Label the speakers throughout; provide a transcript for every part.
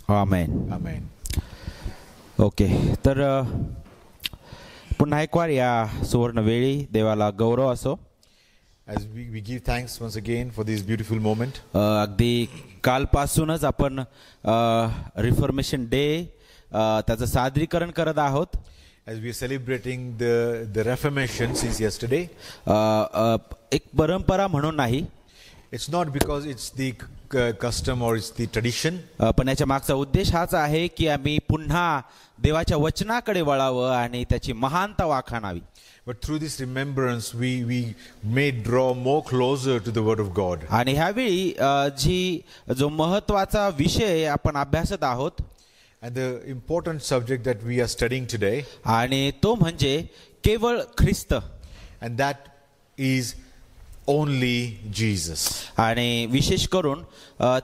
Speaker 1: आमेन.
Speaker 2: Amen.
Speaker 1: Okay, तर पुन्हा एक वार या सुवर्ण वेळी देवाला गौरव असो.
Speaker 2: As we give thanks once again for this beautiful moment.
Speaker 1: अगदी कालपासूनच आपण रिफॉर्मेशन डे त्याचं सादरीकरण करत आहोत.
Speaker 2: As we are celebrating the Reformation since yesterday.
Speaker 1: एक परंपरा म्हणून नाही.
Speaker 2: It's not because it's the custom or it's the tradition.
Speaker 1: पण याच्या मागचा उद्देश हाच आहे की आम्ही पुन्हा देवाच्या वचनाकडे वळावं आणि त्याची महानता वाखाणावी.
Speaker 2: But through this remembrance we may draw more closer to the word of God.
Speaker 1: आणि ह्यावेळी जो महत्त्वाचा विषय आपण अभ्यासत आहोत,
Speaker 2: And the important subject that we are studying today,
Speaker 1: आणि तो म्हणजे केवळ ख्रिस्त,
Speaker 2: and that is only Jesus.
Speaker 1: आणि विशेष करून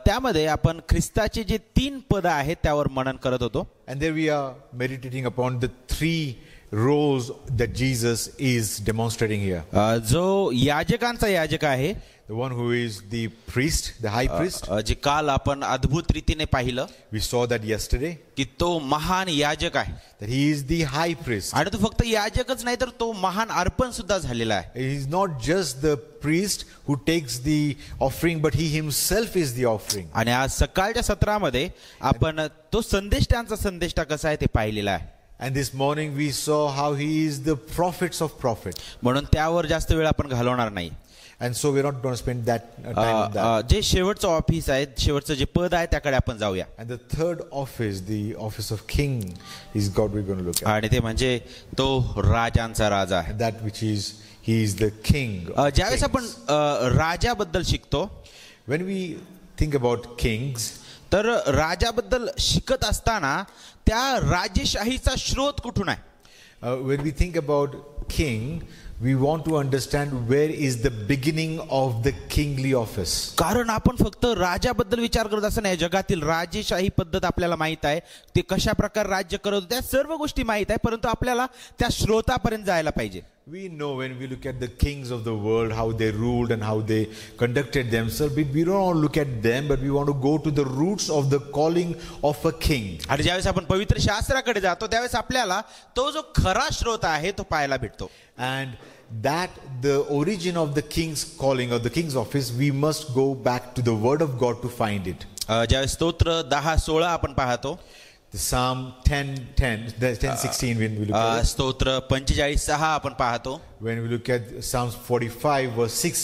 Speaker 1: त्यामध्ये आपण ख्रिस्ताचे जे 3 पद आहेत त्यावर मनन करत होतो.
Speaker 2: And there we are meditating upon the 3 roles that Jesus is demonstrating here.
Speaker 1: जो याजकांचा याजक आहे,
Speaker 2: The one who is the priest, the high priest.
Speaker 1: जे काल आपण अद्भुत रीतीने पाहिलं,
Speaker 2: We saw that yesterday,
Speaker 1: की तो महान याजक आहे.
Speaker 2: that he is the high priest.
Speaker 1: आणि तो फक्त याजकच नाही तर तो महान अर्पण सुद्धा झालेला आहे.
Speaker 2: He is not just the priest who takes the offering, but he himself is the offering.
Speaker 1: आणि आज सकाळच्या सत्रामध्ये आपण तो संदेष्टांचा संदेष्टा कसा आहे ते पाहिलेला आहे.
Speaker 2: And this morning we saw how he is the prophets of prophet.
Speaker 1: म्हणून त्यावर जास्त वेळ आपण घालवणार नाही.
Speaker 2: And so we're not going to spend that time on that.
Speaker 1: जे शेवटचं ऑफिस आहे, शेवटचं जे पद आहे त्याकडे आपण जाऊया.
Speaker 2: And the third office, the office of king, is God we're going to look at.
Speaker 1: आणि ते म्हणजे तो राजांचा राजा आहे.
Speaker 2: And that which is, he is the king.
Speaker 1: ज्यावेळेस आपण राजाबद्दल शिकतो,
Speaker 2: When we think about kings,
Speaker 1: तर राजाबद्दल शिकत असताना त्या राजेशाहीचा स्रोत कुठून आहे?
Speaker 2: when we think about king, we want to understand where is the beginning of the kingly office.
Speaker 1: कारण आपण फक्त राजाबद्दल विचार करत असं नाही, जगातील राजेशाही पद्धत आपल्याला माहित आहे, ते कशा प्रकारे राज्य करत होते, त्या सर्व गोष्टी माहित आहे, परंतु आपल्याला त्या स्रोतापर्यंत जायला पाहिजे.
Speaker 2: We know when we look at the kings of the world, how they ruled and how they conducted themselves, but we don't want to look at them, but we want to go to the roots of the calling of a king.
Speaker 1: आणि ज्यावेळेस आपण पवित्र शास्त्राकडे जातो त्यावेळेस आपल्याला तो जो खरा स्रोत आहे तो पाहायला भेटतो.
Speaker 2: And that the origin of the king's calling or the king's office, we must go back to the word of God to find it.
Speaker 1: ज्यावेळेस स्तोत्र 10:16 आपण पाहतो,
Speaker 2: The Psalm 10:16 when we look at it.
Speaker 1: स्तोत्र 45:6 आपण पाहतो,
Speaker 2: When we look at Psalms 45 verse 6.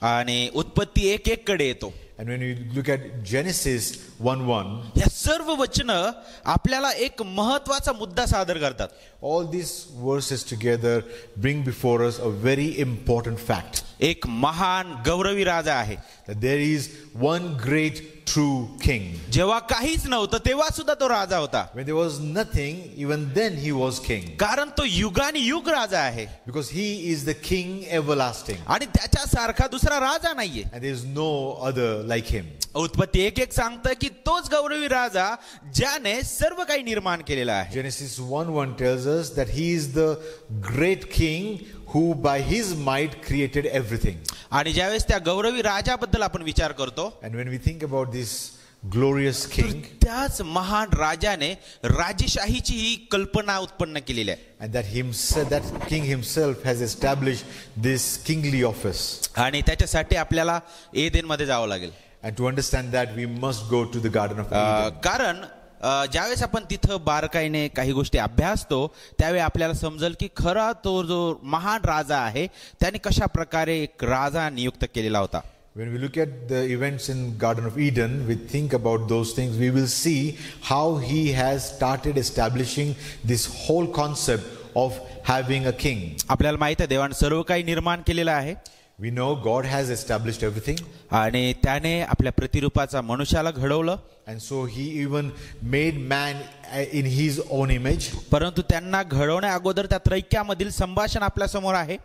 Speaker 1: आणि उत्पत्ती 1:1 कडे येतो.
Speaker 2: And when we look at Genesis 1:1,
Speaker 1: या सर्व वचन आपल्याला एक महत्त्वाचा मुद्दा सादर करतात.
Speaker 2: all these verses together bring before us a very important fact.
Speaker 1: एक महान गौरवी राजा आहे.
Speaker 2: That there is one great true king.
Speaker 1: जेव्हा काहीच नव्हतं तेव्हा सुद्धा तो राजा होता.
Speaker 2: When there was nothing, even then he was king.
Speaker 1: कारण तो युगानी युग राजा आहे.
Speaker 2: Because he is the king everlasting.
Speaker 1: आणि त्याच्यासारखा दुसरा राजा नाहीये.
Speaker 2: And there is no other like him.
Speaker 1: उत्पत्ती 1:1 सांगतं की तोच गौरवी राजा ज्याने सर्व काही निर्माण केलेलं आहे.
Speaker 2: Genesis 1:1 tells us that he is the great king who by his might created everything.
Speaker 1: आणि ज्यावेळेस त्या गौरवी राजाबद्दल आपण विचार करतो,
Speaker 2: And when we think about this glorious king,
Speaker 1: त्याच महान राजाने राजेशाहीची ही कल्पना उत्पन्न केलेली आहे.
Speaker 2: and that king himself has established this kingly office.
Speaker 1: आणि त्याच्यासाठी आपल्याला एदेनमध्ये जावं लागेल.
Speaker 2: And to understand that, we must go to the Garden of Eden.
Speaker 1: कारण ज्यावेळेस आपण तिथं बारकाईने काही गोष्टी अभ्यासतो त्यावेळी आपल्याला समजेल की खरा तो जो महान राजा आहे त्याने कशा प्रकारे एक राजा नियुक्त केलेला होता.
Speaker 2: When we look at the events in Garden of Eden, we think about those things, we will see how he has started establishing this whole concept of having a king.
Speaker 1: आपल्याला माहित आहे देवाने सर्व काही निर्माण केलेलं आहे.
Speaker 2: We know God has established everything.
Speaker 1: आणि त्याने आपल्या प्रतिरूपाचा मनुष्याला घडवलं.
Speaker 2: And so he even made man in his own image.
Speaker 1: परंतु त्यांना घडवण्या अगोदर त्या त्रैक्यामधील संभाषण आपल्या समोर आहे.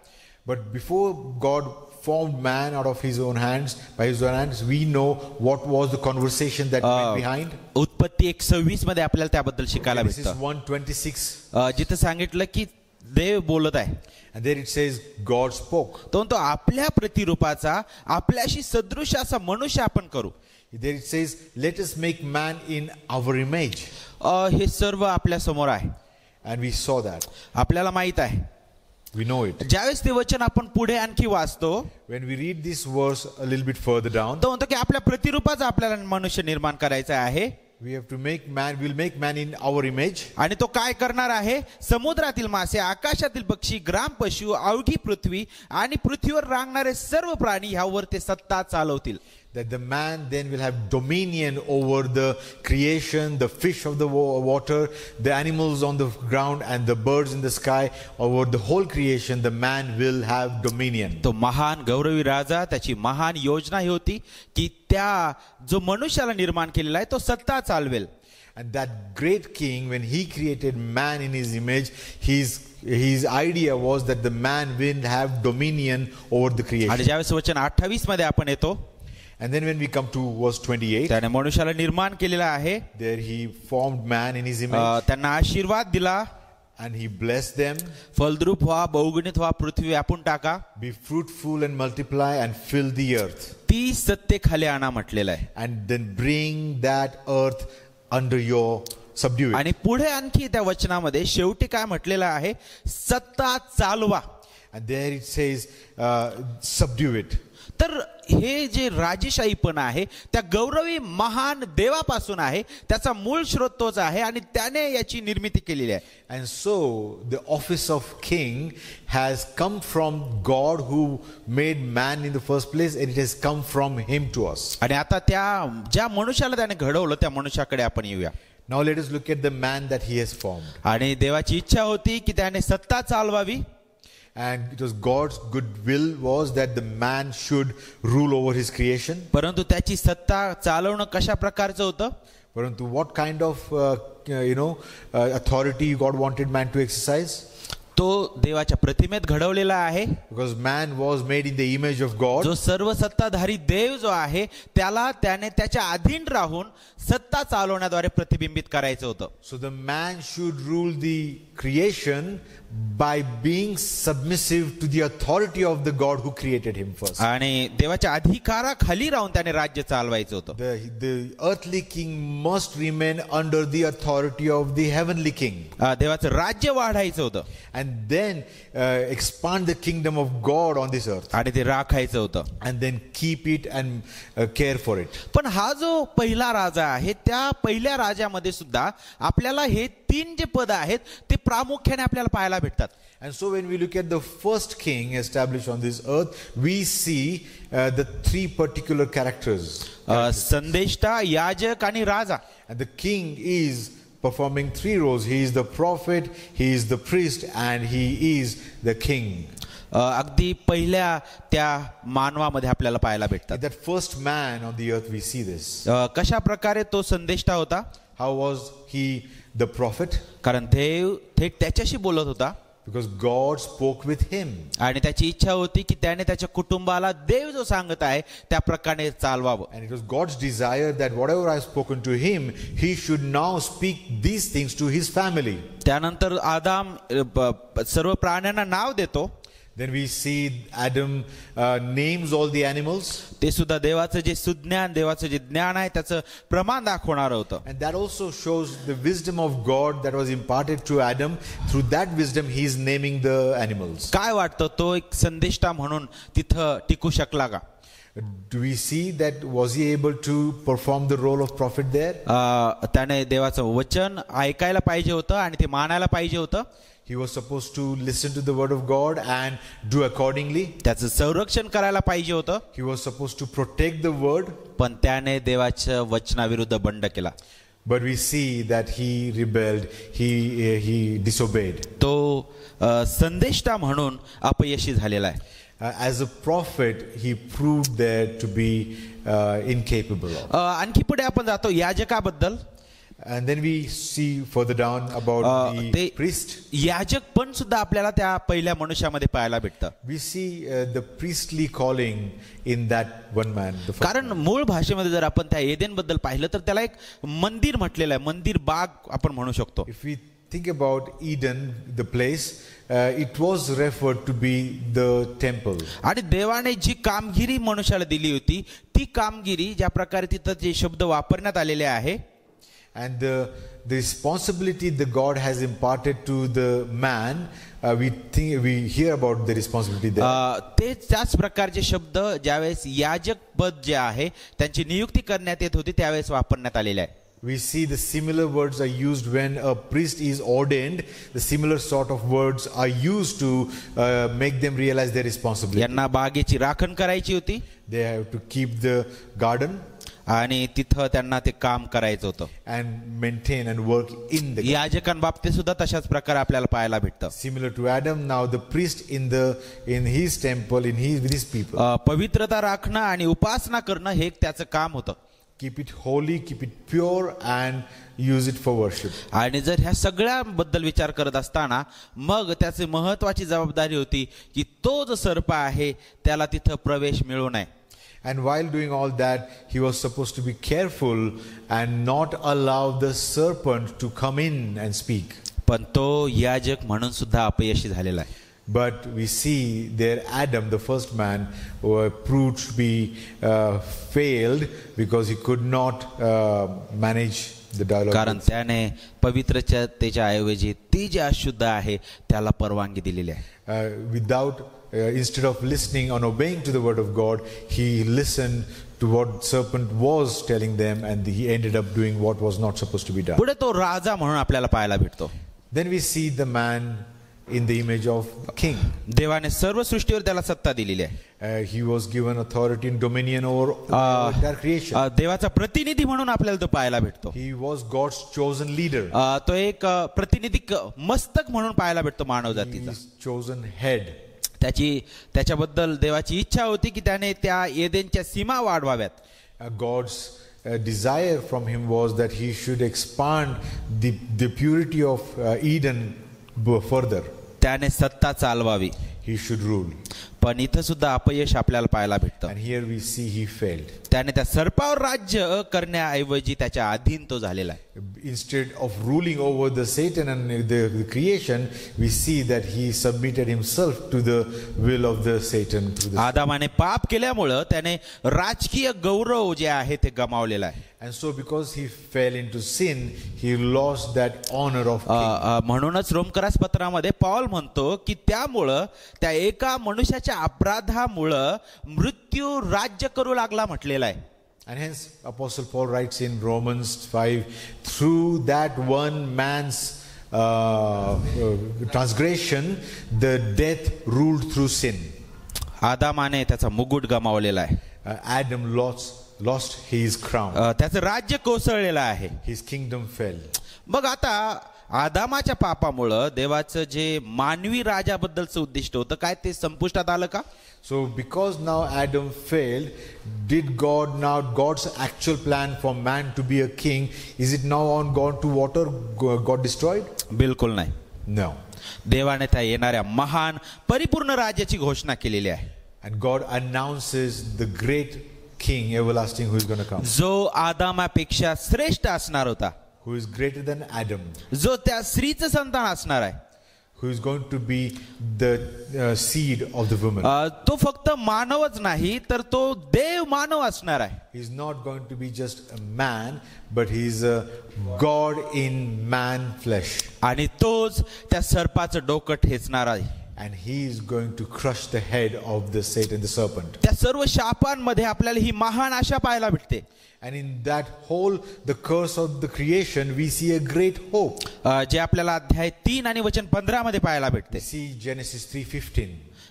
Speaker 2: But before God formed man out of his own hands, by his own hands, we know what was the conversation that went behind.
Speaker 1: उत्पत्ती 1:26 मध्ये आपल्याला त्याबद्दल शिकायला
Speaker 2: Genesis
Speaker 1: भेटतं.
Speaker 2: 1:26.
Speaker 1: जिथे सांगितलं की देव बोलत आहे.
Speaker 2: And there it says God spoke.
Speaker 1: तो आपल्या प्रतिरूपाचा आपल्याशी सदृश असा मनुष्य आपण करू.
Speaker 2: There it says, let us make man in our image.
Speaker 1: हे सर्व आपल्या समोर आहे,
Speaker 2: And we saw that.
Speaker 1: आपल्याला माहित आहे.
Speaker 2: We know it.
Speaker 1: ज्यावेळेस ते वचन आपण पुढे आणखी वाचतो,
Speaker 2: When we read this verse a little bit further down,
Speaker 1: तो म्हणतो की आपल्या प्रतिरूपाचा आपल्याला मनुष्य निर्माण करायचा आहे.
Speaker 2: we have to make man, we'll make man in our image.
Speaker 1: आणि तो काय करणार आहे? समुद्रातील मासे, आकाशातील पक्षी, ग्राम पशु, अवघी पृथ्वी आणि पृथ्वीवर रांगणारे सर्व प्राणी ह्यावर ते सत्ता चालवतील.
Speaker 2: That the man then will have dominion over the creation, the fish of the water, the animals on the ground, and the birds in the sky. Over the whole creation, the man will have dominion.
Speaker 1: तो महान गौरवी राजा, त्याची महान योजना ही होती की त्या जो मनुष्याला निर्माण केलेला आहे तो सत्ता चालवेल.
Speaker 2: And that great king, when he created man in his image, his idea was that the man will have dominion over the
Speaker 1: आणि
Speaker 2: creation.
Speaker 1: ज्यावेळेस वचन 28 मध्ये आपण येतो,
Speaker 2: And then when we come to verse 28,
Speaker 1: त्याने मनुष्याला निर्माण केलेला आहे,
Speaker 2: there he formed man in his image,
Speaker 1: त्यांना आशीर्वाद दिला,
Speaker 2: and he blessed them.
Speaker 1: फलद्रूप व्हा, बहुगुणित व्हा, पृथ्वी व्यापून टाका,
Speaker 2: Be fruitful and multiply and fill the earth.
Speaker 1: ती सत्ते खाली आणा म्हटलेलं आहे.
Speaker 2: And then bring that earth under your subdue it.
Speaker 1: आणि पुढे आणखी त्या वचनामध्ये शेवटी काय म्हटलेलं आहे? सत्ता चालवा.
Speaker 2: And there it says, subdue it.
Speaker 1: तर हे जे राजेशाहीपण आहे त्या गौरवी महान देवापासून आहे, त्याचा मूळ स्रोत तोच आहे आणि त्याने याची निर्मिती केलेली आहे.
Speaker 2: And so the office of king has come from God who made man in the first place, and it has come from him to us.
Speaker 1: आणि आता त्या ज्या मनुष्याला त्याने घडवलं त्या मनुष्याकडे आपण येऊया.
Speaker 2: Now let us look at the man that he has formed.
Speaker 1: आणि देवाची इच्छा होती की त्याने सत्ता चालवावी.
Speaker 2: And it was God's good will was that the man should rule over his creation.
Speaker 1: परंतु त्याची सत्ता चालवणं कशा प्रकारचं होतं?
Speaker 2: Parantu, what kind of authority God wanted man to exercise?
Speaker 1: तो देवाच्या प्रतिमेत घडवलेला आहे.
Speaker 2: Because man was made in the image of God.
Speaker 1: जो सर्व सत्ताधारी देव जो आहे त्याला त्याने त्याच्या अधीन राहून सत्ता चालवण्याद्वारे प्रतिबिंबित करायचं होतं.
Speaker 2: So the man should rule the creation by being submissive to the authority of the God who created him first.
Speaker 1: आणि देवाच्या अधिकाराखाली राहून त्याने राज्य चालवायचं होतं.
Speaker 2: The earthly king must remain under the authority of the heavenly king.
Speaker 1: देवाचं राज्य वाढायचं होतं
Speaker 2: And then expand the kingdom of God on this earth.
Speaker 1: आणि ते राखायचं होतं.
Speaker 2: And then keep it and care for it.
Speaker 1: पण हा जो पहिला राजा आहे त्या पहिल्या राजामध्ये सुद्धा आपल्याला हे 3 जे पद आहेत ते प्रामुख्याने आपल्याला पाहायला भेटतात.
Speaker 2: And so when we look at the first king established on this earth, we see the 3 particular characters.
Speaker 1: संदेष्टा, याजक आणि राजा.
Speaker 2: And the king is performing 3 roles. He is the prophet, he is the priest, and he is the king.
Speaker 1: अगदी पहिल्या त्या मानवामध्ये आपल्याला पाहायला भेटतात.
Speaker 2: That first man on the earth we see this.
Speaker 1: कशा प्रकारे तो संदेष्टा होता?
Speaker 2: How was he the prophet?
Speaker 1: कारण देव थेट त्याच्याशी बोलत होता.
Speaker 2: Because God spoke with him.
Speaker 1: आणि त्याची इच्छा होती की त्याने त्याच्या कुटुंबाला देव जो सांगत आहे त्या प्रकारे चालवावं.
Speaker 2: And it was God's desire that whatever I have spoken to him, he should now speak these things to his family.
Speaker 1: त्यानंतर आदाम सर्व प्राण्यांना नाव देतो.
Speaker 2: Then we see Adam names all the animals.
Speaker 1: ते सुद्धा देवाचं जे सुज्ञान, देवाचं जे ज्ञान आहे त्याचं प्रमाण दाखवणार होतं.
Speaker 2: And that also shows the wisdom of God that was imparted to Adam. Through that wisdom he is naming the animals.
Speaker 1: काय वाटतं तो एक संदेष्टा म्हणून तिथं टिकू शकला का?
Speaker 2: Do we see that was he able to perform the role of prophet there?
Speaker 1: त्याने देवाचं वचन ऐकायला पाहिजे होतं आणि ते मानायला पाहिजे होतं.
Speaker 2: He was supposed to listen to the word of God and do accordingly.
Speaker 1: त्याचं संरक्षण करायला पाहिजे होतं.
Speaker 2: He was supposed to protect the word.
Speaker 1: पण त्याने देवाच्या वचनाविरुद्ध बंड केला.
Speaker 2: But we see that he rebelled, he disobeyed.
Speaker 1: तो संदेष्टा म्हणून अपयशी झालेला आहे.
Speaker 2: As a prophet, he proved there to be incapable of.
Speaker 1: आणखी पुढे आपण जातो याजकाबद्दल.
Speaker 2: And then we see further down about the priest.
Speaker 1: याजक पण सुद्धा आपल्याला त्या पहिल्या मनुष्यामध्ये पाहायला भेटतं.
Speaker 2: We see the priestly calling in that one man.
Speaker 1: कारण मूळ भाषेमध्ये जर आपण त्या एदेन बद्दल पाहिलं तर त्याला एक मंदिर म्हटलेलं आहे. मंदिर बाग आपण म्हणू शकतो.
Speaker 2: If we think about Eden, the place, it was referred to be the temple.
Speaker 1: आणि देवाने जी कामगिरी मनुष्याला दिली होती ती कामगिरी ज्या प्रकारे तिथं जे शब्द वापरण्यात आलेले आहे,
Speaker 2: And the responsibility that God has imparted to the man, we hear about the responsibility there.
Speaker 1: ते त्याच प्रकारचे शब्द ज्यावेळेस याजक पद जे आहे त्यांची नियुक्ती करण्यात येत होती त्यावेळेस वापरण्यात आलेले आहे.
Speaker 2: We see the similar words are used when a priest is ordained. The similar sort of words are used to make them realize their responsibility.
Speaker 1: यांना बागेची राखण करायची होती
Speaker 2: They have to keep the garden
Speaker 1: आणि तिथं त्यांना ते काम करायचं होतं.
Speaker 2: and maintain and work in the garden.
Speaker 1: याजकांबाबतीत सुद्धा तशाच प्रकारे आपल्याला पाहायला भेटतं.
Speaker 2: Similar to Adam, now the priest in his temple, with his people.
Speaker 1: पवित्रता राखणं आणि उपासना करणं हे त्याचं काम होतं.
Speaker 2: Keep it holy, keep it pure, and use it for worship.
Speaker 1: आणि जर ह्या सगळ्याबद्दल विचार करत असताना मग त्याची महत्वाची जबाबदारी होती की तो जो सर्प आहे त्याला तिथं प्रवेश मिळू नये.
Speaker 2: And while doing all that, he was supposed to be careful and not allow the serpent to come in and speak.
Speaker 1: पण तो याजक म्हणून सुद्धा अपयशी झालेला आहे.
Speaker 2: But we see there Adam, the first man, proved to be failed because he could not manage the dialogue.
Speaker 1: कारण त्याने पवित्रतेच्या ऐवजी ती जी अशुद्ध आहे त्याला परवानगी दिलेली आहे.
Speaker 2: Instead of listening and obeying to the word of God, he listened to what serpent was telling them, and he ended up doing what was not supposed to be done.
Speaker 1: पुढे तो राजा म्हणून आपल्याला पाहायला भेटतो.
Speaker 2: Then we see the man in the image of king.
Speaker 1: देवाने सर्व सृष्टीवर त्याला सत्ता दिलेली आहे.
Speaker 2: He was given authority and dominion over entire creation.
Speaker 1: देवाचा प्रतिनिधी म्हणून आपल्याला तो पाहायला भेटतो.
Speaker 2: He was God's chosen leader.
Speaker 1: तो एक प्रतिनिधी मस्तक म्हणून पाहायला भेटतो मानव जातीचा.
Speaker 2: His chosen head.
Speaker 1: त्याच्याबद्दल देवाची इच्छा होती की त्याने त्या एदेनच्या सीमा वाढवाव्यात.
Speaker 2: God's desire from him was that he should expand the purity of Eden further.
Speaker 1: त्याने सत्ता चालवावी.
Speaker 2: He should rule.
Speaker 1: पण इथं सुद्धा अपयश आपल्याला पाहायला भेटतं.
Speaker 2: And here we see he failed.
Speaker 1: त्याने त्या सर्पावर राज्य करण्याऐवजी त्याच्या अधीन तो झालेला आहे.
Speaker 2: Instead of ruling over the Satan and the creation, we see that he submitted himself to the will of the Satan.
Speaker 1: आदामाने पाप केल्यामुळे त्याने राजकीय गौरव जे आहे ते गमावलेला आहे.
Speaker 2: And so because he fell into sin, he lost that honor of king.
Speaker 1: म्हणूनच रोमकरास पत्रामध्ये पौल म्हणतो की त्यामुळं त्या एका मनुष्याच्या अपराधामुळं मृत्यू राज्य करू लागला म्हटलेला आहे.
Speaker 2: And hence Apostle Paul writes in Romans 5, through that one man's transgression, the death ruled through sin.
Speaker 1: आदामाने त्याचा मुकुट गमावलेला आहे.
Speaker 2: Adam lost his crown.
Speaker 1: त्याचं राज्य कोसळलेलं आहे.
Speaker 2: His kingdom fell.
Speaker 1: मग आता आदामाच्या पापामुळं देवाचं जे मानवी राजाबद्दलचं उद्दिष्ट होतं काय ते संपुष्टात आलं का?
Speaker 2: So because now Adam failed, did God's actual plan for man to be a king, is it now gone to water, got destroyed?
Speaker 1: बिलकुल नाही.
Speaker 2: No.
Speaker 1: देवाने त्या येणाऱ्या महान परिपूर्ण राज्याची घोषणा केलेली आहे.
Speaker 2: And God announces the great king everlasting who is going to come.
Speaker 1: जो आदामापेक्षा श्रेष्ठ असणार होता.
Speaker 2: Who is greater than Adam.
Speaker 1: जो त्या स्त्रीचं संतान असणार आहे.
Speaker 2: Who is going to be the seed of the woman.
Speaker 1: तो फक्त मानवच नाही तर तो देव मानव असणार आहे.
Speaker 2: He is not going to be just a man, but he is a God in man flesh.
Speaker 1: आणि तोच त्या सर्पाचं डोकं ठेचणार आहे.
Speaker 2: And he is going to crush the head of the Satan, the serpent.
Speaker 1: त्या सर्व शापांमध्ये आपल्याला ही महान आशा पाहायला भेटते.
Speaker 2: And in that whole, the curse of the creation, we see a great hope.
Speaker 1: जे आपल्याला अध्याय 3 आणि वचन 15 मध्ये पाहायला भेटते.
Speaker 2: See Genesis 3:15.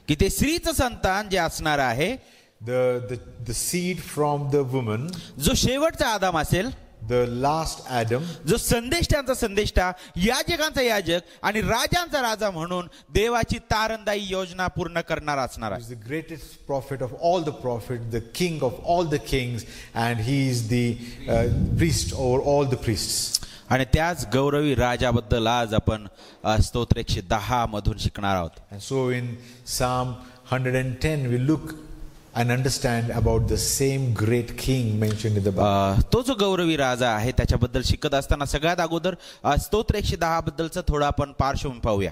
Speaker 1: की ते स्त्रीचं संतान जे असणार आहे,
Speaker 2: the seed from the woman,
Speaker 1: जो शेवटचा आदाम असेल,
Speaker 2: the last Adam,
Speaker 1: जो संदेष्टांचा संदेष्टा, याजकांचा याजक आणि राजांचा राजा म्हणून देवाची तारणदायी योजना पूर्ण करणारा असणार आहे.
Speaker 2: is the greatest prophet of all the prophets, the king of all the kings, and he is the priest over all the priests.
Speaker 1: आणि त्याच गौरवी राजाबद्दल आज आपण स्तोत्र 110 मधून शिकणार आहोत.
Speaker 2: And so in Psalm 110 we look and understand about the same great king mentioned in the Bible.
Speaker 1: तो जो गौरवी राजा आहे त्याच्याबद्दल शिकत असताना सगळ्यात अगोदर स्तोत्र 110 बद्दलचं थोडं आपण पार्श्वभूमी पाहूया.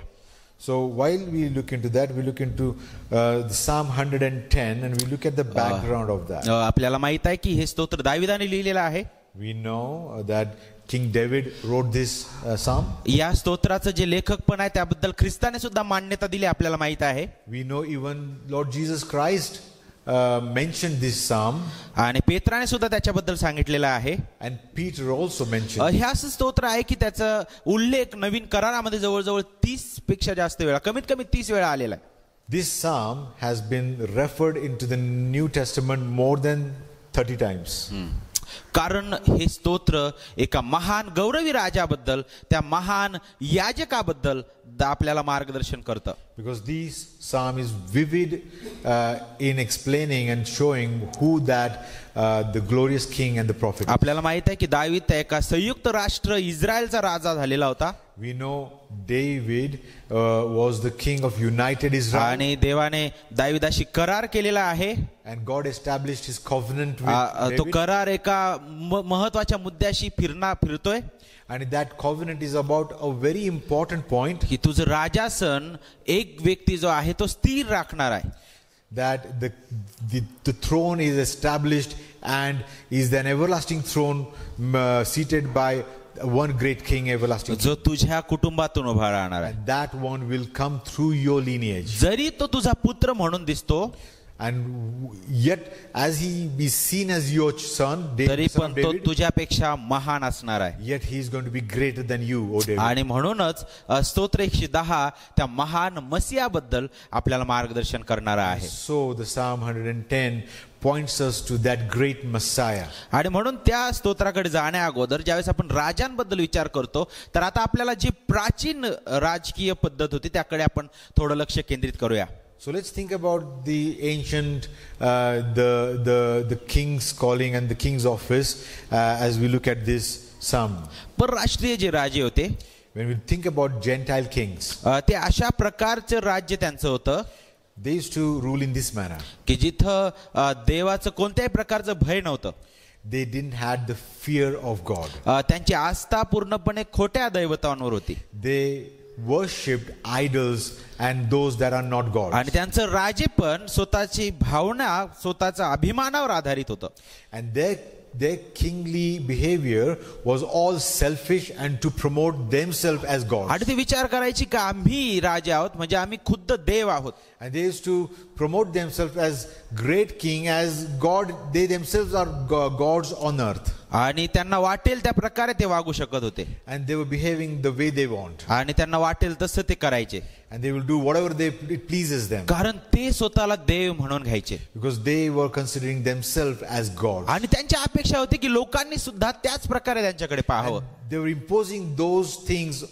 Speaker 2: So while we look into that, we look into the Psalm 110 and we look at the background of that.
Speaker 1: आपल्याला माहित आहे की हे स्तोत्र दाविदाने लिहिलेलं आहे.
Speaker 2: We know that King David wrote this psalm.
Speaker 1: या स्तोत्राचं जे लेखक पण आहे त्याबद्दल ख्रिस्ताने सुद्धा मान्यता दिली आपल्याला माहित आहे.
Speaker 2: We know even Lord Jesus Christ mentioned this psalm.
Speaker 1: आणि पेत्राने सुद्धा त्याच्याबद्दल सांगितलेलं आहे.
Speaker 2: And Peter also mentioned.
Speaker 1: हे असं स्तोत्र आहे की त्याचा उल्लेख नवीन करारामध्ये जवळजवळ 30 पेक्षा जास्त वेळा, कमीत कमी 30 वेळा आलेला आहे.
Speaker 2: This psalm has been referred into the New Testament more than 30 times.
Speaker 1: कारण हे स्तोत्र एका महान गौरवी राजाबद्दल, त्या महान याजकाबद्दल आपल्याला मार्गदर्शन करतं.
Speaker 2: Because this psalm is vivid in explaining and showing who that the glorious king and the prophet.
Speaker 1: आपल्याला माहित आहे की दावीद एका संयुक्त राष्ट्र इस्रायलचा राजा झालेला होता.
Speaker 2: We know David was the king of united Israel.
Speaker 1: आणि देवाने दाविदाशी करार केलेला आहे.
Speaker 2: And God established his covenant with David.
Speaker 1: तो करार एका महत्वाच्या मुद्द्याशी फिरतोय.
Speaker 2: And that covenant is about a very important point.
Speaker 1: की तुझं राजासन एक व्यक्ती जो आहे तो स्थिर राखणार आहे.
Speaker 2: That the throne is established and is an everlasting throne seated by one great king, everlasting.
Speaker 1: जो तुझ्या कुटुंबातून उभा राहणार आहे.
Speaker 2: And that one will come through your lineage.
Speaker 1: जरी तो तुझा पुत्र म्हणून दिसतो,
Speaker 2: and yet as he is seen as your son,
Speaker 1: तरी पण तो तुझ्यापेक्षा महान असणार आहे.
Speaker 2: Yet he is going to be greater than you, O David.
Speaker 1: आणि म्हणूनच स्तोत्र 110 त्या महान मसीहाबद्दल आपल्याला मार्गदर्शन करणारा आहे.
Speaker 2: So the Psalm 110 points us to that great Messiah.
Speaker 1: आणि म्हणून त्या स्तोत्राकडे जाण्या अगोदर ज्यावेळेस आपण राजांबद्दल विचार करतो, तर आता आपल्याला जी प्राचीन राजकीय पद्धत होती त्याकडे आपण थोडं लक्ष केंद्रित करूया.
Speaker 2: So let's think about the ancient, the king's calling and the king's office as we look at this psalm.
Speaker 1: परराष्ट्रीय जे राजे होते,
Speaker 2: when we think about Gentile kings,
Speaker 1: ते अशा प्रकारचं राज्य त्यांचं होतं,
Speaker 2: they used to rule in this manner.
Speaker 1: की जिथं देवाचं कोणत्याही प्रकारचं भय नव्हतं.
Speaker 2: They didn't had the fear of God.
Speaker 1: त्यांची आस्था पूर्णपणे खोट्या दैवतांवर होती.
Speaker 2: They worshipped idols and those that are not gods.
Speaker 1: आणि त्यांचं राजे पण स्वतःची भावना, स्वतःच्या अभिमानावर आधारित होतं.
Speaker 2: And their kingly behavior was all selfish and to promote themselves as gods.
Speaker 1: आणि ते विचार करायची की आम्ही राजे आहोत, म्हणजे आम्ही खुद्द देव आहोत.
Speaker 2: And they used to promote themselves as great king, as God. They themselves are gods on earth.
Speaker 1: आणि त्यांना वाटेल त्या प्रकारे ते वागू शकत होते.
Speaker 2: And they were behaving the way they want.
Speaker 1: आणि त्यांना वाटेल तसं ते करायचे.
Speaker 2: And they will do whatever it pleases them.
Speaker 1: कारण ते स्वतःला देव म्हणून घ्यायचे.
Speaker 2: Because they were considering themselves as gods.
Speaker 1: आणि त्यांची अपेक्षा होती की लोकांनी सुद्धा त्याच प्रकारे त्यांच्याकडे पाहावं.
Speaker 2: They were imposing those things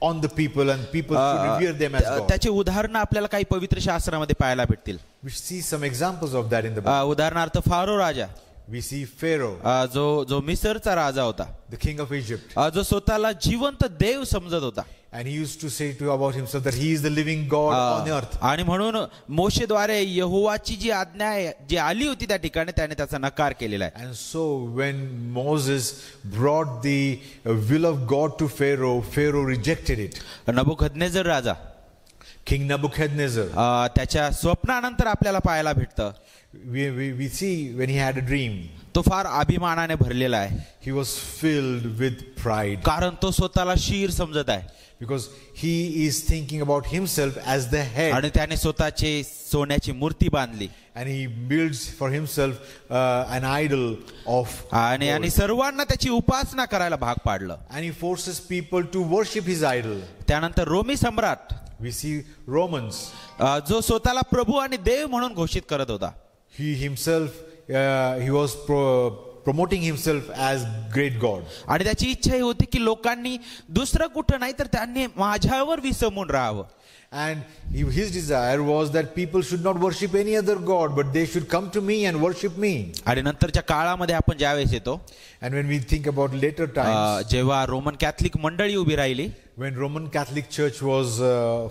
Speaker 2: on the people and people should revere them as gods.
Speaker 1: त्याचे उदाहरण आपल्याला काही पवित्र शास्त्रामध्ये पाहायला भेटतील.
Speaker 2: We see some examples of that in the Bible.
Speaker 1: उदाहरणार्थ pharaoh Raja,
Speaker 2: We see Pharaoh,
Speaker 1: जो मिसरचा राजा होता,
Speaker 2: the king of Egypt.
Speaker 1: जो स्वतःला जिवंत देव समजत होता.
Speaker 2: And he used to say about himself that he is the living God on earth.
Speaker 1: आणि म्हणून मोशेद्वारे यहोवाची जी आज्ञा जी आली होती त्या ठिकाणी त्याने त्याचा नकार केलेला आहे.
Speaker 2: And so when Moses brought the will of God to Pharaoh, Pharaoh rejected it.
Speaker 1: नबुकदनेझर Raja,
Speaker 2: King Nebuchadnezzar,
Speaker 1: त्याच्या स्वप्नानंतर आपल्याला पाहायला भेटतं.
Speaker 2: we see when he had a dream,
Speaker 1: तो फार अभिमानाने भरलेला आहे.
Speaker 2: he was filled with pride.
Speaker 1: कारण तो स्वतःला शीर समजत आहे.
Speaker 2: Because he is thinking about himself as the head.
Speaker 1: आणि त्याने स्वतःची सोन्याची मूर्ती बांधली.
Speaker 2: And he builds for himself an idol of
Speaker 1: आणि सर्वांना त्याची उपासना करायला भाग पाडलं.
Speaker 2: and he forces people to worship his idol.
Speaker 1: त्यानंतर रोमी सम्राट,
Speaker 2: We see Romans.
Speaker 1: जो स्वतःला प्रभू आणि देव म्हणून घोषित करत होता.
Speaker 2: He himself, he was promoting himself as great God.
Speaker 1: आणि त्याची इच्छा ही होती की लोकांनी दुसरं कुठं नाही तर त्यांनी माझ्यावर विसंबून राहावं.
Speaker 2: And his desire was that people should not worship any other God, but they should come to me and worship me.
Speaker 1: आणि नंतरच्या काळामध्ये आपण ज्यावेळेस येतो,
Speaker 2: And when we think about later times,
Speaker 1: जेव्हा रोमन कॅथलिक मंडळी उभी राहिली,
Speaker 2: when Roman Catholic Church was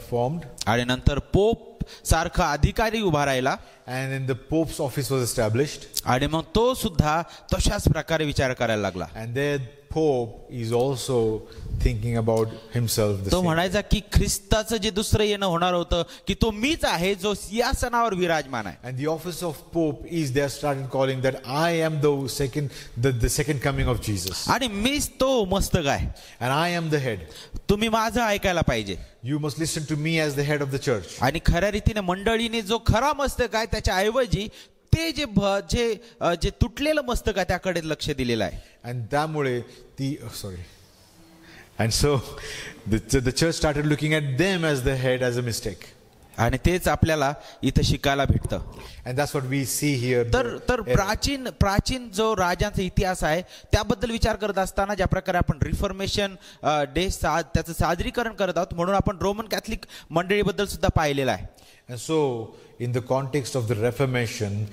Speaker 2: formed,
Speaker 1: आणि नंतर पोप पोप सारखा अधिकारी उभा राहिला
Speaker 2: and then the Pope's office was established.
Speaker 1: आणि मग तो सुद्धा तशाच प्रकारे विचार करायला लागला.
Speaker 2: And there Pope is also thinking about himself the
Speaker 1: तो
Speaker 2: same.
Speaker 1: म्हणायचा की ख्रिस्ताचं जे दुसरं येणं होणार होतं की तो मीच आहे जो सिंहासनावर विराजमान आहे.
Speaker 2: And the office of Pope is they started calling that I am the second coming of Jesus.
Speaker 1: आणि मीच तो मस्तक आहे,
Speaker 2: And I am the head.
Speaker 1: तुम्ही माझं ऐकायला पाहिजे.
Speaker 2: You must listen to me as the head of the church.
Speaker 1: आणि खऱ्या रीतीने मंडळीने जो खरा मस्तक आहे त्याच्या ऐवजी ते जे तुटलेलं मस्तक आहे त्याकडे लक्ष दिलेलं आहे.
Speaker 2: And त्यामुळे And so the church started looking at them as the head as a mistake.
Speaker 1: आणि तेच आपल्याला इथं शिकायला भेटतं.
Speaker 2: And that's what we see here.
Speaker 1: तर प्राचीन जो राजांचा इतिहास आहे त्याबद्दल विचार करत असताना ज्या प्रकारे आपण रिफॉर्मेशन डे त्याचं साजरीकरण करत आहोत म्हणून आपण रोमन कॅथलिक मंडळीबद्दल सुद्धा पाहिलेलं आहे.
Speaker 2: And so in the context of the Reformation,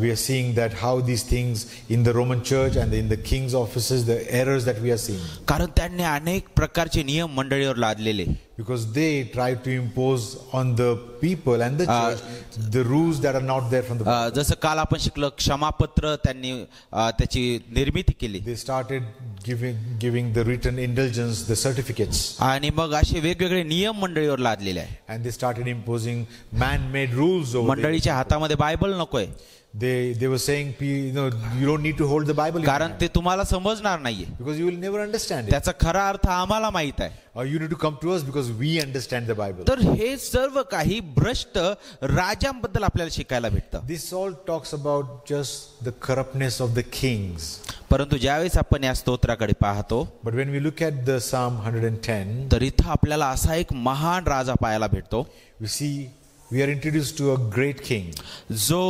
Speaker 2: we are seeing that how these things in the Roman Church and in the king's offices, the errors that we are seeing.
Speaker 1: कारण त्यांनी अनेक प्रकारचे नियम मंडळीवर लादलेले.
Speaker 2: Because they try to impose on the people and the church the rules that are not there from the Bible.
Speaker 1: जसं काल आपण शिकलो क्षमापत्र त्यांनी त्याची निर्मिती केली.
Speaker 2: They started giving the written indulgence, the certificates.
Speaker 1: आणि मग असे वेगवेगळे नियम मंडळीवर लादलेले आहे.
Speaker 2: And they started imposing man-made rules over them.
Speaker 1: मंडळीच्या हातामध्ये बायबल नकोय.
Speaker 2: They were saying, you don't need to hold the Bible in your
Speaker 1: कारण
Speaker 2: hand.
Speaker 1: ते तुम्हाला समजणार नाहीये.
Speaker 2: Because you will never understand it.
Speaker 1: त्याचा खरा अर्थ आम्हाला माहित आहे.
Speaker 2: Or you need to come to us because we understand the Bible.
Speaker 1: तर हे सर्व काही भ्रष्ट राजांबद्दल आपल्याला शिकायला भेटतं.
Speaker 2: This all talks about just the corruptness of the kings.
Speaker 1: परंतु ज्यावेळेस आपण या स्तोत्राकडे पाहतो
Speaker 2: But when we look at the Psalm 110,
Speaker 1: तर इथं आपल्याला असा एक महान राजा पाहायला भेटतो.
Speaker 2: we are introduced to a great king
Speaker 1: जो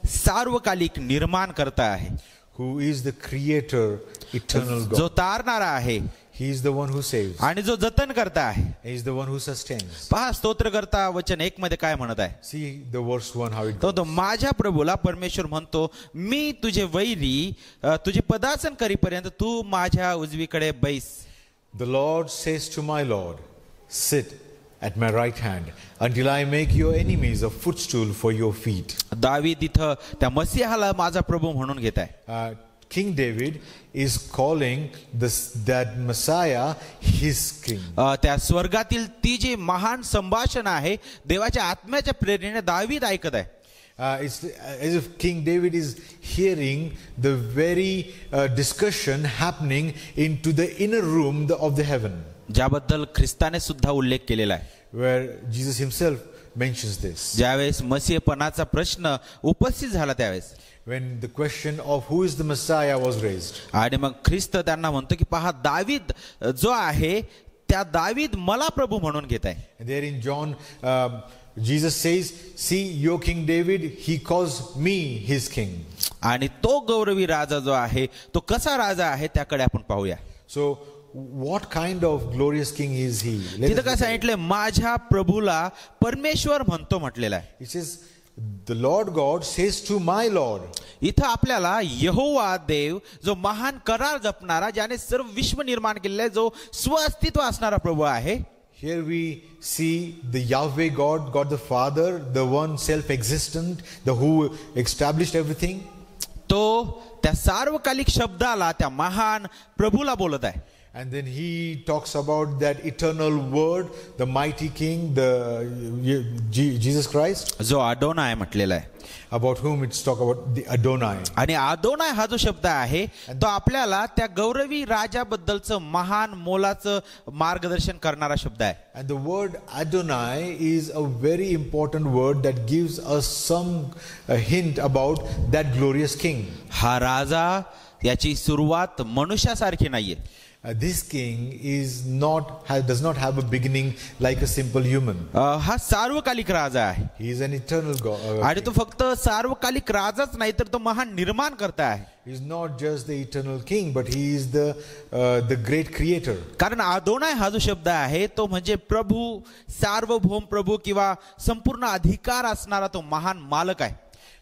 Speaker 1: सार्वकालिक निर्माण करता आहे,
Speaker 2: who is the creator, eternal
Speaker 1: जो
Speaker 2: God.
Speaker 1: तारणारा आहे
Speaker 2: He is the one who saves.
Speaker 1: आणि जो जतन करता आहे.
Speaker 2: He is the one who sustains.
Speaker 1: पहा स्तोत्रकर्ता वचन 1 मध्ये काय म्हणत आहे.
Speaker 2: See the verse 1 how it
Speaker 1: तो
Speaker 2: goes.
Speaker 1: माझ्या प्रभूला परमेश्वर म्हणतो मी तुझे वैरी तुझे पदासन करीपर्यंत तू माझ्या उजवीकडे बैस.
Speaker 2: The Lord says to my Lord, sit at my right hand until I make your enemies a footstool for your feet.
Speaker 1: दावीद इथं त्या मसीहाला माझा प्रभू म्हणून घेत आहे.
Speaker 2: King David is calling that Messiah his king.
Speaker 1: त्या स्वर्गातील ती जी महान संभाषण आहे देवाच्या आत्म्याच्या प्रेरणेने दावीद ऐकत आहे.
Speaker 2: It's as if King David is hearing the very discussion happening into the inner room of the heaven.
Speaker 1: ज्याबद्दल ख्रिस्ताने सुद्धा उल्लेख केलेला आहे.
Speaker 2: Where Jesus himself mentions this.
Speaker 1: ज्यावेळेस मसीहपणाचा प्रश्न उपस्थित झाला त्यावेळेस
Speaker 2: When the question of who is the Messiah was raised.
Speaker 1: आणि मग ख्रिस्त त्यांना म्हणतो की पहा दावीद जो आहे त्या दावीद मला प्रभू म्हणून घेत आहे.
Speaker 2: And there in John Jesus says, see your King David, he calls me his king.
Speaker 1: आणि तो गौरवी राजा जो आहे तो कसा राजा आहे त्याकडे आपण पाहूया.
Speaker 2: So what kind of glorious king is he?
Speaker 1: तिथं काय सांगितलंय माझ्या प्रभूला परमेश्वर म्हणतो म्हटलेला आहे.
Speaker 2: It says the Lord God says to my Lord.
Speaker 1: इथं आपल्याला यहोवा देव जो महान करार जपणारा ज्याने सर्व विश्व निर्माण केलेला आहे जो स्वअस्तित्व असणारा प्रभू आहे.
Speaker 2: Here we see the Yahweh God the Father, the one self-existent, the who established everything.
Speaker 1: तो त्या सार्वकालिक शब्दाला त्या महान प्रभूला बोलत आहे.
Speaker 2: And then he talks about that eternal word, the mighty king, the Jesus Christ.
Speaker 1: जो अडोनाय म्हटलेला आहे.
Speaker 2: About whom it's talk about the Adonai.
Speaker 1: आणि अडोनाय हा जो शब्द आहे तो आपल्याला त्या गौरवी राजाबद्दलचं महान मोलाचं मार्गदर्शन करणारा शब्द आहे.
Speaker 2: And the word Adonai is a very important word that gives us some hint about that glorious king.
Speaker 1: हा राजा याची सुरुवात मनुष्यासारखी नाहीये.
Speaker 2: This king does not have a beginning like a simple human.
Speaker 1: हा सार्वकालिक राजा आहे.
Speaker 2: He is an eternal God.
Speaker 1: आणि तो फक्त सार्वकालिक राजाच नाही तर तो महान निर्माण करता आहे.
Speaker 2: He is not just the eternal king, but he is the great creator.
Speaker 1: कारण अदोनाय हा जो शब्द आहे तो म्हणजे प्रभू, सार्वभौम प्रभू किंवा संपूर्ण अधिकार असणारा तो महान मालक आहे.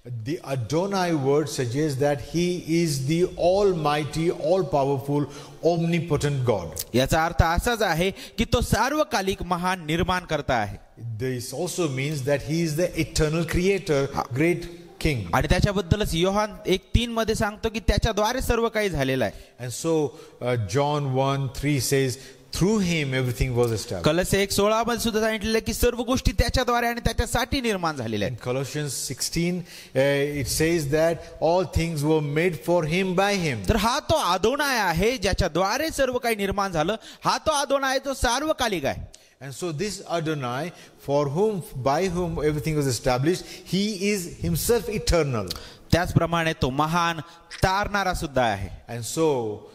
Speaker 2: The Adonai word suggests that he is the almighty, all-powerful, omnipotent God.
Speaker 1: याचा अर्थ असाच आहे की तो सार्वकालिक महान निर्माण करता आहे.
Speaker 2: This also means that he is the eternal creator, great king.
Speaker 1: आणि त्याच्याबद्दलच योहान 1:3 मध्ये सांगतो की त्याच्याद्वारे सर्व काही झालेलं आहे.
Speaker 2: And so John 1:3 says, through him everything was established.
Speaker 1: कलोसे 1:16 मध्ये सुद्धा सांगितलेलं आहे की सर्व गोष्टी त्याच्याद्वारे आणि त्याच्यासाठी निर्माण झालेल्या
Speaker 2: In
Speaker 1: आहेत.
Speaker 2: Colossians 16, it says that all things were made for him by him.
Speaker 1: तर हा तो अदोनाय आहे ज्याच्याद्वारे सर्व काही निर्माण झालं. हा तो अदोनाय जो सार्वकालिक आहे.
Speaker 2: And so this Adonai, for whom, by whom everything was established, he is himself eternal.
Speaker 1: त्याचप्रमाणे तो महान तारणारा सुद्धा आहे.
Speaker 2: And so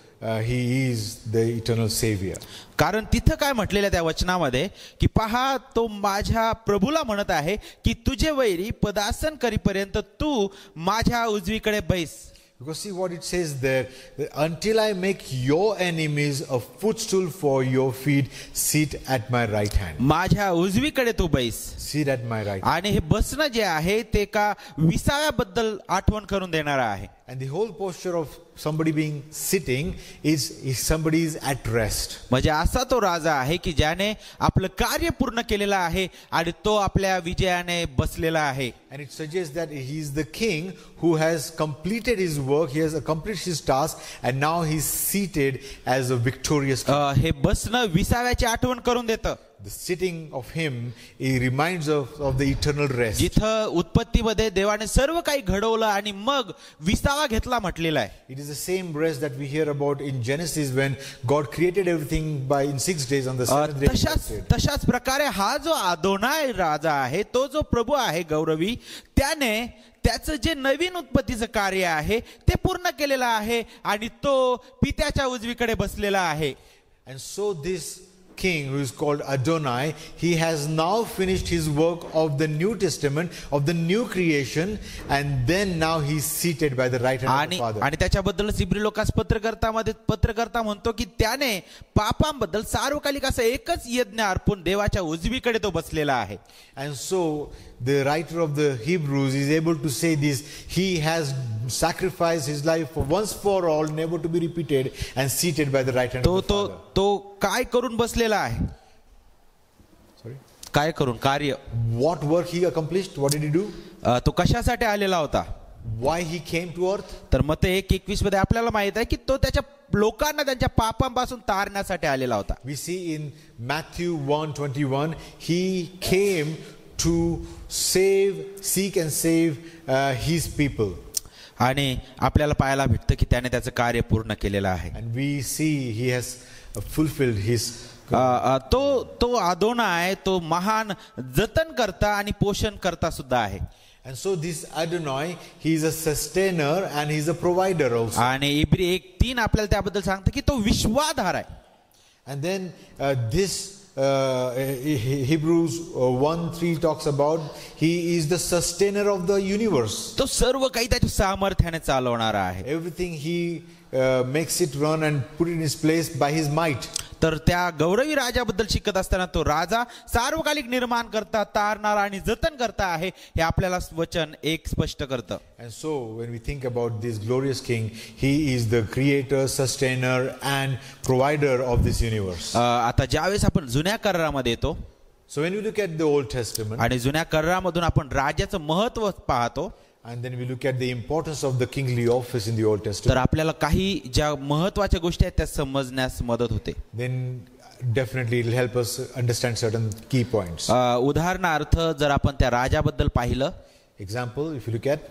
Speaker 2: he is the eternal savior.
Speaker 1: कारण तिथं काय म्हटलेलं त्या वचनामध्ये की पहा तो माझ्या प्रभूला म्हणत आहे की तुझे वैरी पदासन करीपर्यंत तू माझ्या उजवीकडे बैस.
Speaker 2: Because see what it says there, that until I make your enemies a footstool for your feet, sit at my right hand.
Speaker 1: माझ्या उजवीकडे तू बैस.
Speaker 2: Sit at my right hand.
Speaker 1: आणि हे बसणं जे आहे ते का विसाव्याबद्दल आठवण करून देणार आहे.
Speaker 2: And the whole posture of somebody being sitting is somebody is at rest.
Speaker 1: म्हणजे असा तो राजा आहे की ज्याने आपलं कार्य पूर्ण केलेलं आहे आणि तो आपल्या विजयाने बसलेला आहे.
Speaker 2: And it suggests that he is the king who has completed his work, he has accomplished his task, and now he is seated as a victorious king.
Speaker 1: हे बसणं विसाव्याची आठवण करून देतं.
Speaker 2: The sitting of him, it reminds of the eternal rest.
Speaker 1: जिथं उत्पत्तीमध्ये देवाने सर्व काही घडवलं आणि मग विसावा घेतला म्हटलेला आहे.
Speaker 2: It is the same rest that we hear about in Genesis when God created everything in 6 days. On the 7th day he rested.
Speaker 1: तशाच प्रकारे हा जो अदोनाय राजा आहे, तो जो प्रभू आहे गौरवी, त्याने त्याचं जे नवीन उत्पत्तीचं कार्य आहे ते पूर्ण केलेलं आहे आणि तो पित्याच्या उजवीकडे बसलेला आहे.
Speaker 2: And so this king, who is called Adonai, he has now finished his work of the New Testament, of the new creation, and then now he is seated by the right hand of the Father.
Speaker 1: आणि त्याच्याबद्दलच इब्री Lucas पत्रकर्ता म्हणतो की त्याने पापांबद्दल सार्वकालिक असं एकच यज्ञ अर्पून देवाच्या उजवीकडे तो बसलेला आहे.
Speaker 2: And so the writer of the Hebrews is able to say this: he has sacrificed his life for once for all, never to be repeated, and seated by the right hand of the Father.
Speaker 1: तो काय करून बसलेला आहे?
Speaker 2: Sorry?
Speaker 1: काय करून कार्य?
Speaker 2: What work he accomplished? What did he do?
Speaker 1: तो कशासाठी आलेला होता?
Speaker 2: Why he came to earth?
Speaker 1: तर मते 1:21 मध्ये आपल्याला माहित आहे की तो त्याच्या लोकांना त्यांच्या पापांपासून तारण्यासाठी आलेला होता.
Speaker 2: We see in Matthew 1:21, he came to seek and save his people.
Speaker 1: आणि आपल्याला पाहायला भेटतं की त्याने त्याचं कार्य पूर्ण केलेलं आहे.
Speaker 2: And we see he has fulfilled his.
Speaker 1: तो अदोनाय तो महान जतन करता आणि पोषण करता सुद्धा आहे.
Speaker 2: And so this Adonai, he is a sustainer and he is a provider also.
Speaker 1: आणि इब्री 1:3 आपल्याला त्याबद्दल सांगतं की तो विश्वाधार आहे.
Speaker 2: And then this Hebrews 1:3 talks about he is the sustainer of the universe.
Speaker 1: तो सर्व काही त्याच्या सामर्थ्याने चालवणारा आहे.
Speaker 2: Everything he makes it run and put it in its place by his might.
Speaker 1: तर त्या गौरवी राजाबद्दल शिकत असताना तो राजा सार्वकालिक निर्माण करता, तारणारा आणि जतन करता आहे हे आपल्याला वचन 1 स्पष्ट करतं.
Speaker 2: And so when we think about this glorious king, he is the creator, sustainer and provider of this universe.
Speaker 1: आता ज्यावेळेस आपण जुन्या करारामध्ये येतो,
Speaker 2: So when we look at the Old Testament,
Speaker 1: आणि जुन्या करारामधून आपण राजाचं महत्त्व पाहतो,
Speaker 2: and then we look at the importance of the kingly office in the Old
Speaker 1: तर
Speaker 2: Testament,
Speaker 1: आपल्याला काही ज्या महत्त्वाच्या गोष्टी आहेत त्या समजण्यास मदत होते.
Speaker 2: then definitely it will help us understand certain key points.
Speaker 1: उदाहरणार्थ जर आपण त्या राजाबद्दल पाहिलं,
Speaker 2: Example, if you look at,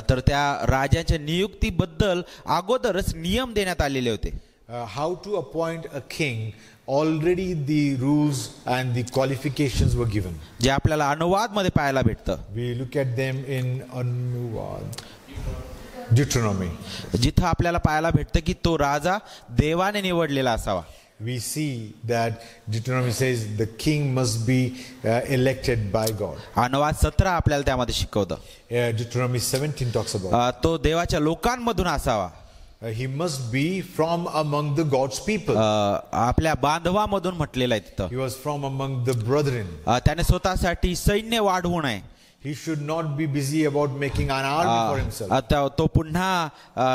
Speaker 1: तर त्या राजाच्या नियुक्तीबद्दल अगोदरच नियम देण्यात आलेले होते.
Speaker 2: how to appoint a king, already the rules and the qualifications were given.
Speaker 1: जे आपल्याला अनुवाद मध्ये पाहायला भेटतं.
Speaker 2: We look at them in Anuvad, Deuteronomy.
Speaker 1: जिथं आपल्याला पाहायला भेटतं की तो राजा देवाने निवडलेला असावा.
Speaker 2: We see that Deuteronomy says the king must be elected by God.
Speaker 1: अनुवाद 17 आपल्याला त्यामध्ये शिकवतं.
Speaker 2: Deuteronomy 17 talks about
Speaker 1: तो देवाच्या लोकांमधून असावा.
Speaker 2: he must be from among the God's people.
Speaker 1: आपल्या बांधवामधून म्हटलेलं आहे तिथं.
Speaker 2: He was from among the brethren.
Speaker 1: त्याने स्वतःसाठी सैन्य वाढवू नये.
Speaker 2: He should not be busy about making an army for himself.
Speaker 1: आता तो पुन्हा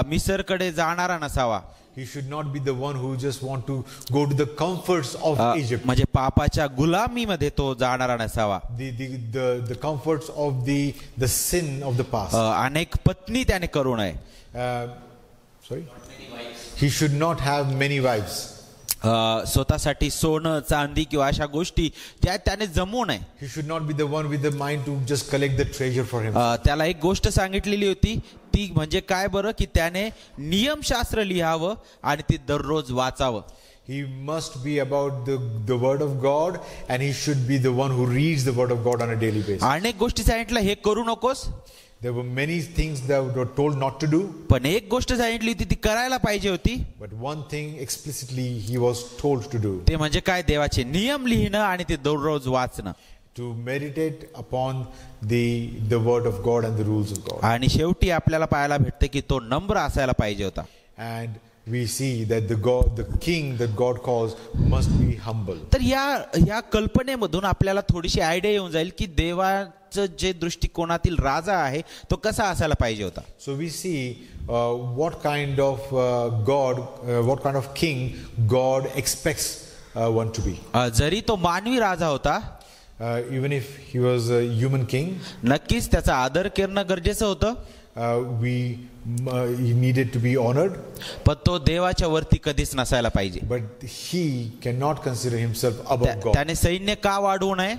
Speaker 1: मिसरकडे जाणारा नसावा.
Speaker 2: He should not be the one who just want to go to the comforts of Egypt.
Speaker 1: म्हणजे पापाच्या गुलामीमध्ये तो जाणारा नसावा.
Speaker 2: The comforts of the sin of the past.
Speaker 1: अनेक पत्नी त्याने करू नये.
Speaker 2: Sorry? He should not have many wives.
Speaker 1: स्वतःसाठी सोनं चांदी किंवा अशा गोष्टी ज्या त्याने जमवू नये.
Speaker 2: He should not be the one with the mind to just collect the treasure for him.
Speaker 1: त्याला एक गोष्ट सांगितलेली होती, ती म्हणजे काय बरं, की त्याने नियमशास्त्र लिहावं आणि ते दररोज वाचावं.
Speaker 2: He must be about the word of God, and he should be the one who reads the word of God on a daily basis.
Speaker 1: अनेक गोष्टी सांगितल्या हे करू नकोस.
Speaker 2: There were many things that were told not to do.
Speaker 1: पण एक गोष्ट सांगितली होती ती करायला पाहिजे होती.
Speaker 2: But one thing explicitly he was told to do.
Speaker 1: ते म्हणजे काय, देवाचे नियम लिहिणं आणि ते दररोज वाचणं.
Speaker 2: To meditate upon the word of God and the rules of God.
Speaker 1: आणि शेवटी आपल्याला पाहायला भेटते की तो नम्र असायला पाहिजे होता.
Speaker 2: And we see that the king that God calls must be humble.
Speaker 1: तर या कल्पनेमधून आपल्याला थोडीशी आयडिया येऊन जाईल की देवाचं जे दृष्टिकोनातील राजा आहे तो कसा असायला पाहिजे होता.
Speaker 2: So we see what kind of king God expects one to be.
Speaker 1: जरी तो मानवी राजा होता,
Speaker 2: even if he was a human king,
Speaker 1: नक्कीच त्याचा आदर करणं गरजेचं होतं.
Speaker 2: he needed to be honored,
Speaker 1: पण तो देवाच्या वरती कधीच नसायला पाहिजे.
Speaker 2: but he cannot consider himself above God.
Speaker 1: त्याने सैन्य का वाढवू नये?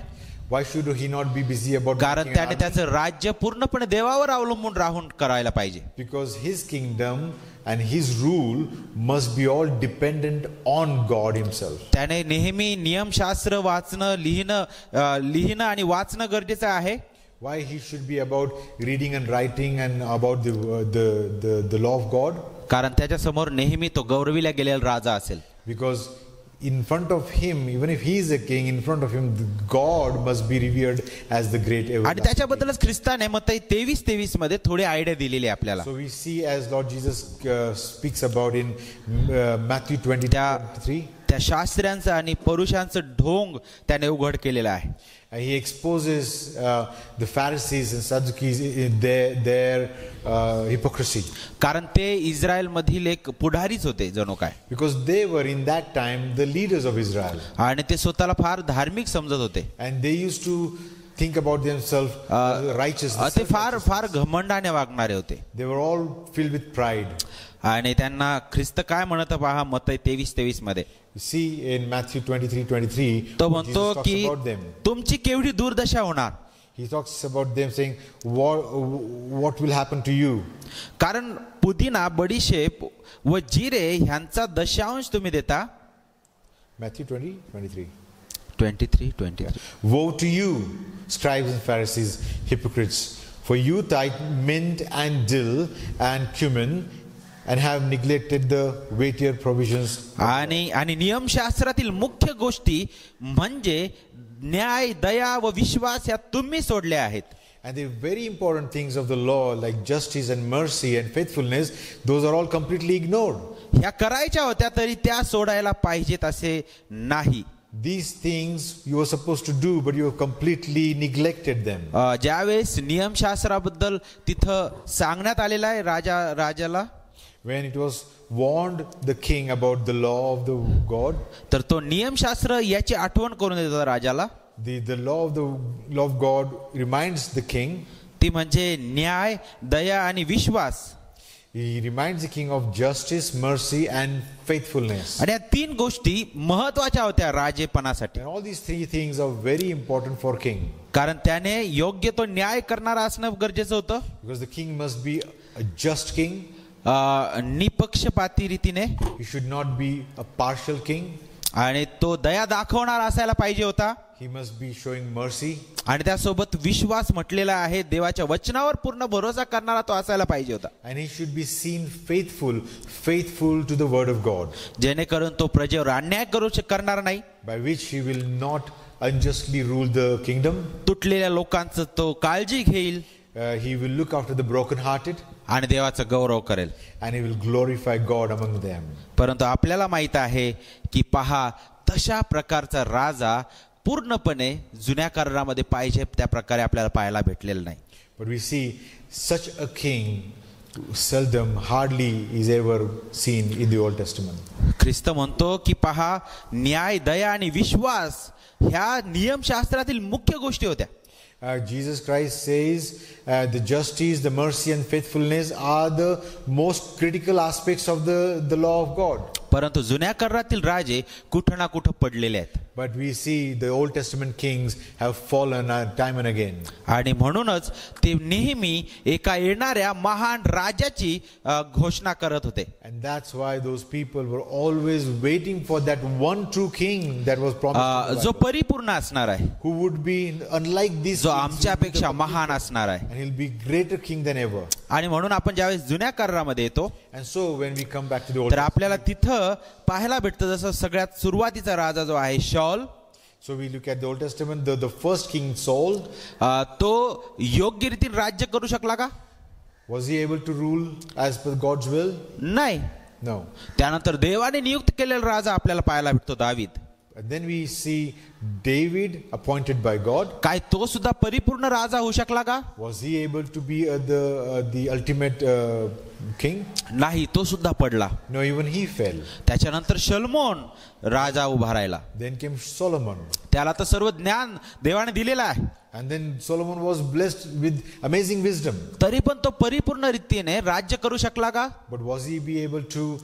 Speaker 2: Why should he not be busy about
Speaker 1: कारण
Speaker 2: making an
Speaker 1: त्याने
Speaker 2: army?
Speaker 1: त्याचं राज्य पूर्णपणे देवावर अवलंबून राहून करायला पाहिजे.
Speaker 2: Because his kingdom and his rule must be all dependent on God himself.
Speaker 1: त्याने नेहमी नियमशास्त्र वाचणं, लिहिणं आणि वाचणं गरजेचं आहे.
Speaker 2: Why he should be about reading and writing and about the law of God?
Speaker 1: कारण त्याच्या समोर नेहमी तो गौरविला गेलेला राजा असेल.
Speaker 2: Because in front of him, even if he is a king, in front of him God must be revered as the great
Speaker 1: आणि
Speaker 2: everlasting.
Speaker 1: त्याच्याबद्दलच ख्रिस्ताने मत्ती 23:23 मध्ये थोडी आयडिया दिलेली आहे आपल्याला.
Speaker 2: So we see as Lord Jesus speaks about in Matthew 20:23.
Speaker 1: त्या शास्त्र्यांचं आणि पुरुषांचं ढोंग त्याने उघड केलेलं आहे.
Speaker 2: He exposes the Pharisees and Sadducees in their hypocrisy.
Speaker 1: कारण ते इस्रायल मधील एक पुढारीच होते जणू काय.
Speaker 2: Because they were in that time the leaders of Israel.
Speaker 1: आणि ते स्वतःला फार धार्मिक समजत होते.
Speaker 2: And they used to think about themselves righteous.
Speaker 1: ते फार घमंडाने वागणारे होते.
Speaker 2: They were all filled with pride.
Speaker 1: आणि त्यांना ख्रिस्त काय म्हणत पहा मत्ती 23:23 मध्ये.
Speaker 2: You see in Matthew 23:23,
Speaker 1: तो
Speaker 2: Jesus
Speaker 1: म्हणतो
Speaker 2: talks
Speaker 1: की
Speaker 2: about them.
Speaker 1: तुमची केवढी दुर्दशा होणार.
Speaker 2: He talks about them saying, what will happen to you?
Speaker 1: कारण पुदिना, बडीशेप व जिरे ह्यांचा दशांश तुम्ही देता.
Speaker 2: Matthew 20:23.
Speaker 1: 23:23.
Speaker 2: Woe to you, scribes and Pharisees, hypocrites! For you tithe mint and dill and cumin, and have neglected the weightier provisions.
Speaker 1: आणि नियमशास्त्रातील मुख्य गोष्टी म्हणजे न्याय, दया व विश्वास या तुम्ही सोडल्या आहेत.
Speaker 2: And the very important things of the law like justice and mercy and faithfulness, those are all completely ignored.
Speaker 1: ह्या करायच्या होत्या तरी त्या सोडायला पाहिजेत असे नाही.
Speaker 2: These things you were supposed to do, but you have completely neglected them.
Speaker 1: ज्यावेळेस नियमशास्त्राबद्दल तिथं सांगण्यात आलेलं आहे राजाला,
Speaker 2: When it was warned the king about the law of the God,
Speaker 1: तर तो नियमशास्त्र याची आठवण करून देतो राजाला.
Speaker 2: the law of God reminds the king.
Speaker 1: ती म्हणजे न्याय, दया आणि विश्वास.
Speaker 2: He reminds the king of justice, mercy and faithfulness.
Speaker 1: आणि या तीन गोष्टी महत्वाच्या होत्या राजेपणासाठी.
Speaker 2: And all these three things are very important for king.
Speaker 1: कारण त्याने योग्य तो न्याय करणारा असणं गरजेचं होतं.
Speaker 2: Because the king must be a just king.
Speaker 1: निपक्षपाती रीतीने.
Speaker 2: He should not be a partial king.
Speaker 1: आणि तो दया दाखवणारा असायला पाहिजे होता.
Speaker 2: He must be showing mercy.
Speaker 1: आणि त्यासोबत विश्वास म्हटलेला आहे, देवाच्या वचनावर पूर्ण भरोसा करणारा तो असायला पाहिजे होता.
Speaker 2: And he should be seen faithful to the word of God.
Speaker 1: जेणेकरून तो प्रजेवर अन्याय करणार नाही.
Speaker 2: By which he will not unjustly rule the kingdom.
Speaker 1: तुटलेल्या लोकांचं तो काळजी घेईल.
Speaker 2: He will look after the broken-hearted.
Speaker 1: आणि देवाचा गौरव करेल.
Speaker 2: And he will glorify God among them.
Speaker 1: परंतु आपल्याला माहित आहे की पहा तशा प्रकारचा राजा पूर्णपणे जुन्या करारामध्ये पाहिजे त्या प्रकारे आपल्याला पाहायला भेटलेलं नाही.
Speaker 2: But we see such a king seldom, hardly is ever seen in the Old Testament.
Speaker 1: ख्रिस्त म्हणतो की पहा, न्याय, दया आणि विश्वास ह्या नियमशास्त्रातील मुख्य गोष्टी होत्या.
Speaker 2: Jesus Christ says the justice, the mercy and faithfulness are the most critical aspects of the law of God.
Speaker 1: परंतु जुन्या करारातील राजे कुठं ना कुठं पडलेले आहेत.
Speaker 2: But we see the Old Testament kings have fallen time and again.
Speaker 1: आणि म्हणूनच ते नेहमी एका येणाऱ्या महान राजाची घोषणा करत होते.
Speaker 2: And that's why those people were always waiting for that one true king that was promised.
Speaker 1: जो परिपूर्ण असणार आहे,
Speaker 2: who would be unlike this,
Speaker 1: जो आमच्यापेक्षा महान असणार आहे.
Speaker 2: and he'll be greater king than ever.
Speaker 1: आणि म्हणून आपण ज्यावेळेस जुन्या करारामध्ये येतो,
Speaker 2: And so when we come back to the Old
Speaker 1: तर आपल्याला तिथं पाहायला भेटतं जसं सगळ्यात सुरुवातीचा राजा जो आहे शौल.
Speaker 2: So we look at the Old Testament, the first king Saul.
Speaker 1: तो योग्य रीतीने राज्य करू शकला का?
Speaker 2: Was he able to rule as per God's will?
Speaker 1: नाही.
Speaker 2: No.
Speaker 1: त्यानंतर देवाने नियुक्त केलेला राजा आपल्याला पाहायला भेटतो दावीद.
Speaker 2: And then we see David appointed by God.
Speaker 1: काय तो सुद्धा परिपूर्ण राजा होऊ शकला का?
Speaker 2: Was he able to be the ultimate king?
Speaker 1: नाही, तो सुद्धा पडला.
Speaker 2: No, even he fell.
Speaker 1: त्याच्यानंतर शलोमोन राजा उभा राहिला.
Speaker 2: Then came Solomon.
Speaker 1: त्याला तर सर्व ज्ञान देवाने दिलेलं आहे.
Speaker 2: And then Solomon was blessed with amazing wisdom.
Speaker 1: तरी पण तो परिपूर्ण रीतीने राज्य करू शकला का?
Speaker 2: But was he be able to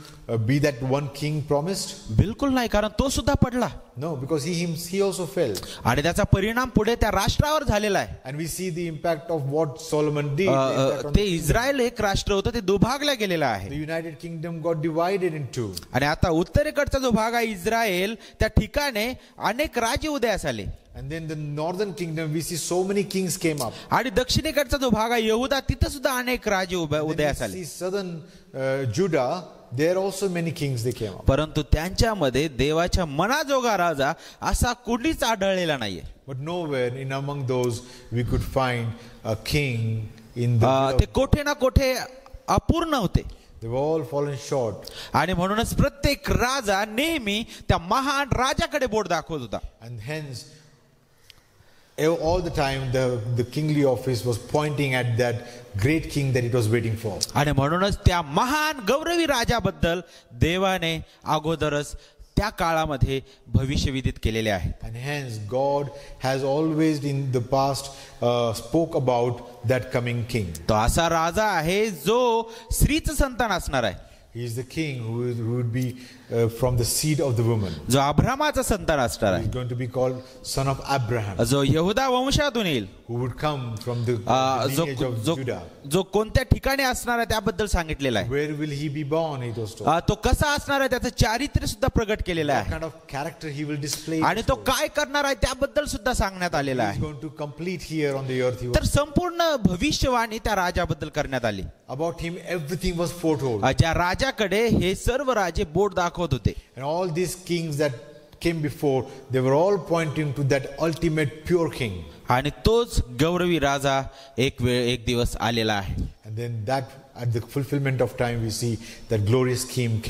Speaker 2: be that one king promised?
Speaker 1: बिलकुल नाही, कारण तो सुद्धा पडला.
Speaker 2: No, because he also fell.
Speaker 1: आणि त्याचा परिणाम पुढे त्या राष्ट्रावर झालेला आहे.
Speaker 2: And we see the impact of what Solomon did.
Speaker 1: ते इस्रायल एक राष्ट्र होतं, ते दुभागलं गेलेलं आहे.
Speaker 2: The United Kingdom got divided in two.
Speaker 1: आणि आता उत्तरेकडचा जो भाग आहे इस्रायल, त्या ठिकाणी अनेक राज्य उदयास आले.
Speaker 2: And then the northern kingdom, we see so many kings came up.
Speaker 1: आणि दक्षिणेकडचा जो भाग आहे यहुदा, तिथं सुद्धा अनेक राज्य उदयास
Speaker 2: And
Speaker 1: आले.
Speaker 2: we see southern Judah, there also many kings they came up.
Speaker 1: परंतु त्यांच्यामध्ये देवाच्या मनाजोगा राजा असा कोणीच आढळलेला नाहीये.
Speaker 2: But nowhere in among those we could find a king in the
Speaker 1: ते कोठे ना कोठे अपूर्ण होते.
Speaker 2: They were all fallen short.
Speaker 1: आणि म्हणूनच प्रत्येक राजा नेहमी त्या महान राजाकडे बोट दाखवत होता.
Speaker 2: And hence all the time the kingly office was pointing at that great king that it was waiting for.
Speaker 1: आणि म्हणूनच त्या महान गौरवी राजाबद्दल देवाने अगोदरच त्या काळामध्ये भविष्य विदित केलेले आहे.
Speaker 2: And hence God has always in the past spoke about that coming king.
Speaker 1: तो असा राजा आहे जो स्त्रीचं संतान असणार आहे.
Speaker 2: He is the king who would be from the seed of the woman.
Speaker 1: जो अब्रामाचा संतान असणार
Speaker 2: He
Speaker 1: आहे.
Speaker 2: is going to be called son of Abraham.
Speaker 1: जो यहुदा वंशातून येईल.
Speaker 2: Who would come from the lineage of Judah.
Speaker 1: जो कोणत्या ठिकाणी असणार आहे त्याबद्दल सांगितलेलं आहे.
Speaker 2: Where will he be born? It was told.
Speaker 1: तो कसा असणार आहे त्याचं चारित्र्य सुद्धा प्रगट केलेलं
Speaker 2: What
Speaker 1: आहे.
Speaker 2: kind of character he will display.
Speaker 1: आणि तो काय करणार आहे त्याबद्दल सुद्धा सांगण्यात आलेलं
Speaker 2: He is
Speaker 1: आहे.
Speaker 2: going to complete here on the earth.
Speaker 1: तर संपूर्ण भविष्यवाणी त्या राजाबद्दल करण्यात आली.
Speaker 2: About him everything was foretold.
Speaker 1: ज्या राजाकडे हे सर्व राजे बोट दाखवत होते.
Speaker 2: And all these kings that came before, they were all pointing to that ultimate pure king.
Speaker 1: आणि तोच गौरवी राजा एक दिवस आलेला आहे.
Speaker 2: And then that at the fulfillment of time we see that glorious king.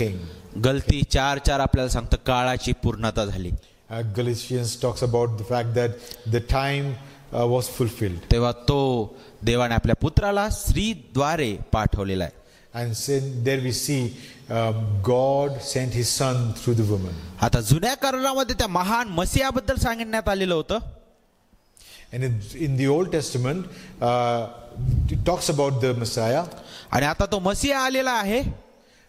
Speaker 1: गलती 4:4 आपल्याला सांगतं काळाची पूर्णता झाली.
Speaker 2: Galatians talks about the fact that the time was fulfilled.
Speaker 1: तेव्हा तो देवाने आपल्या पुत्राला स्त्रीद्वारे पाठवलेला आहे.
Speaker 2: And there we see God sent his son through the woman.
Speaker 1: आता जुन्या करारामध्ये त्या महान मसीहाबद्दल सांगण्यात आलेलं होतं.
Speaker 2: And in the Old Testament it talks about the Messiah.
Speaker 1: आणि आता तो मसीहा आलेला आहे.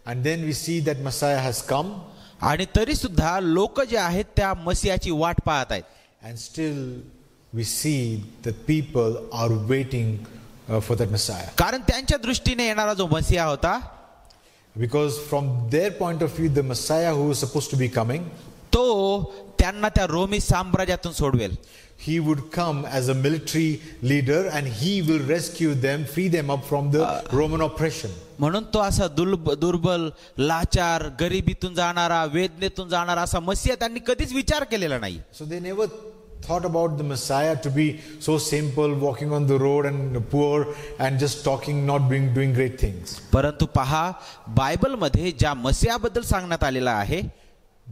Speaker 2: And then we see that Messiah has come.
Speaker 1: आणि तरी सुद्धा लोक जे आहेत त्या मसीहाची वाट पाहत आहेत.
Speaker 2: And still we see that people are waiting for that Messiah.
Speaker 1: कारण त्यांच्या दृष्टीने येणारा जो मसीहा होता,
Speaker 2: Because from their point of view the Messiah who is supposed to be coming,
Speaker 1: तो त्यांना त्या Romney साम्राज्यातून सोडवेल.
Speaker 2: he would come as a military leader and he will rescue them, free them up from the Roman oppression.
Speaker 1: म्हणून तो असा दुर्बल, लाचार, गरिबीतून जाणारा, वेदनेतून जाणारा असा मसीहा त्यांनी कधीच विचार केलेला नाही.
Speaker 2: So they never thought about the Messiah to be so simple, walking on the road and poor and just talking, not doing great things.
Speaker 1: परंतु पहा, बायबलमध्ये ज्या मसीहाबद्दल सांगण्यात आलेला आहे,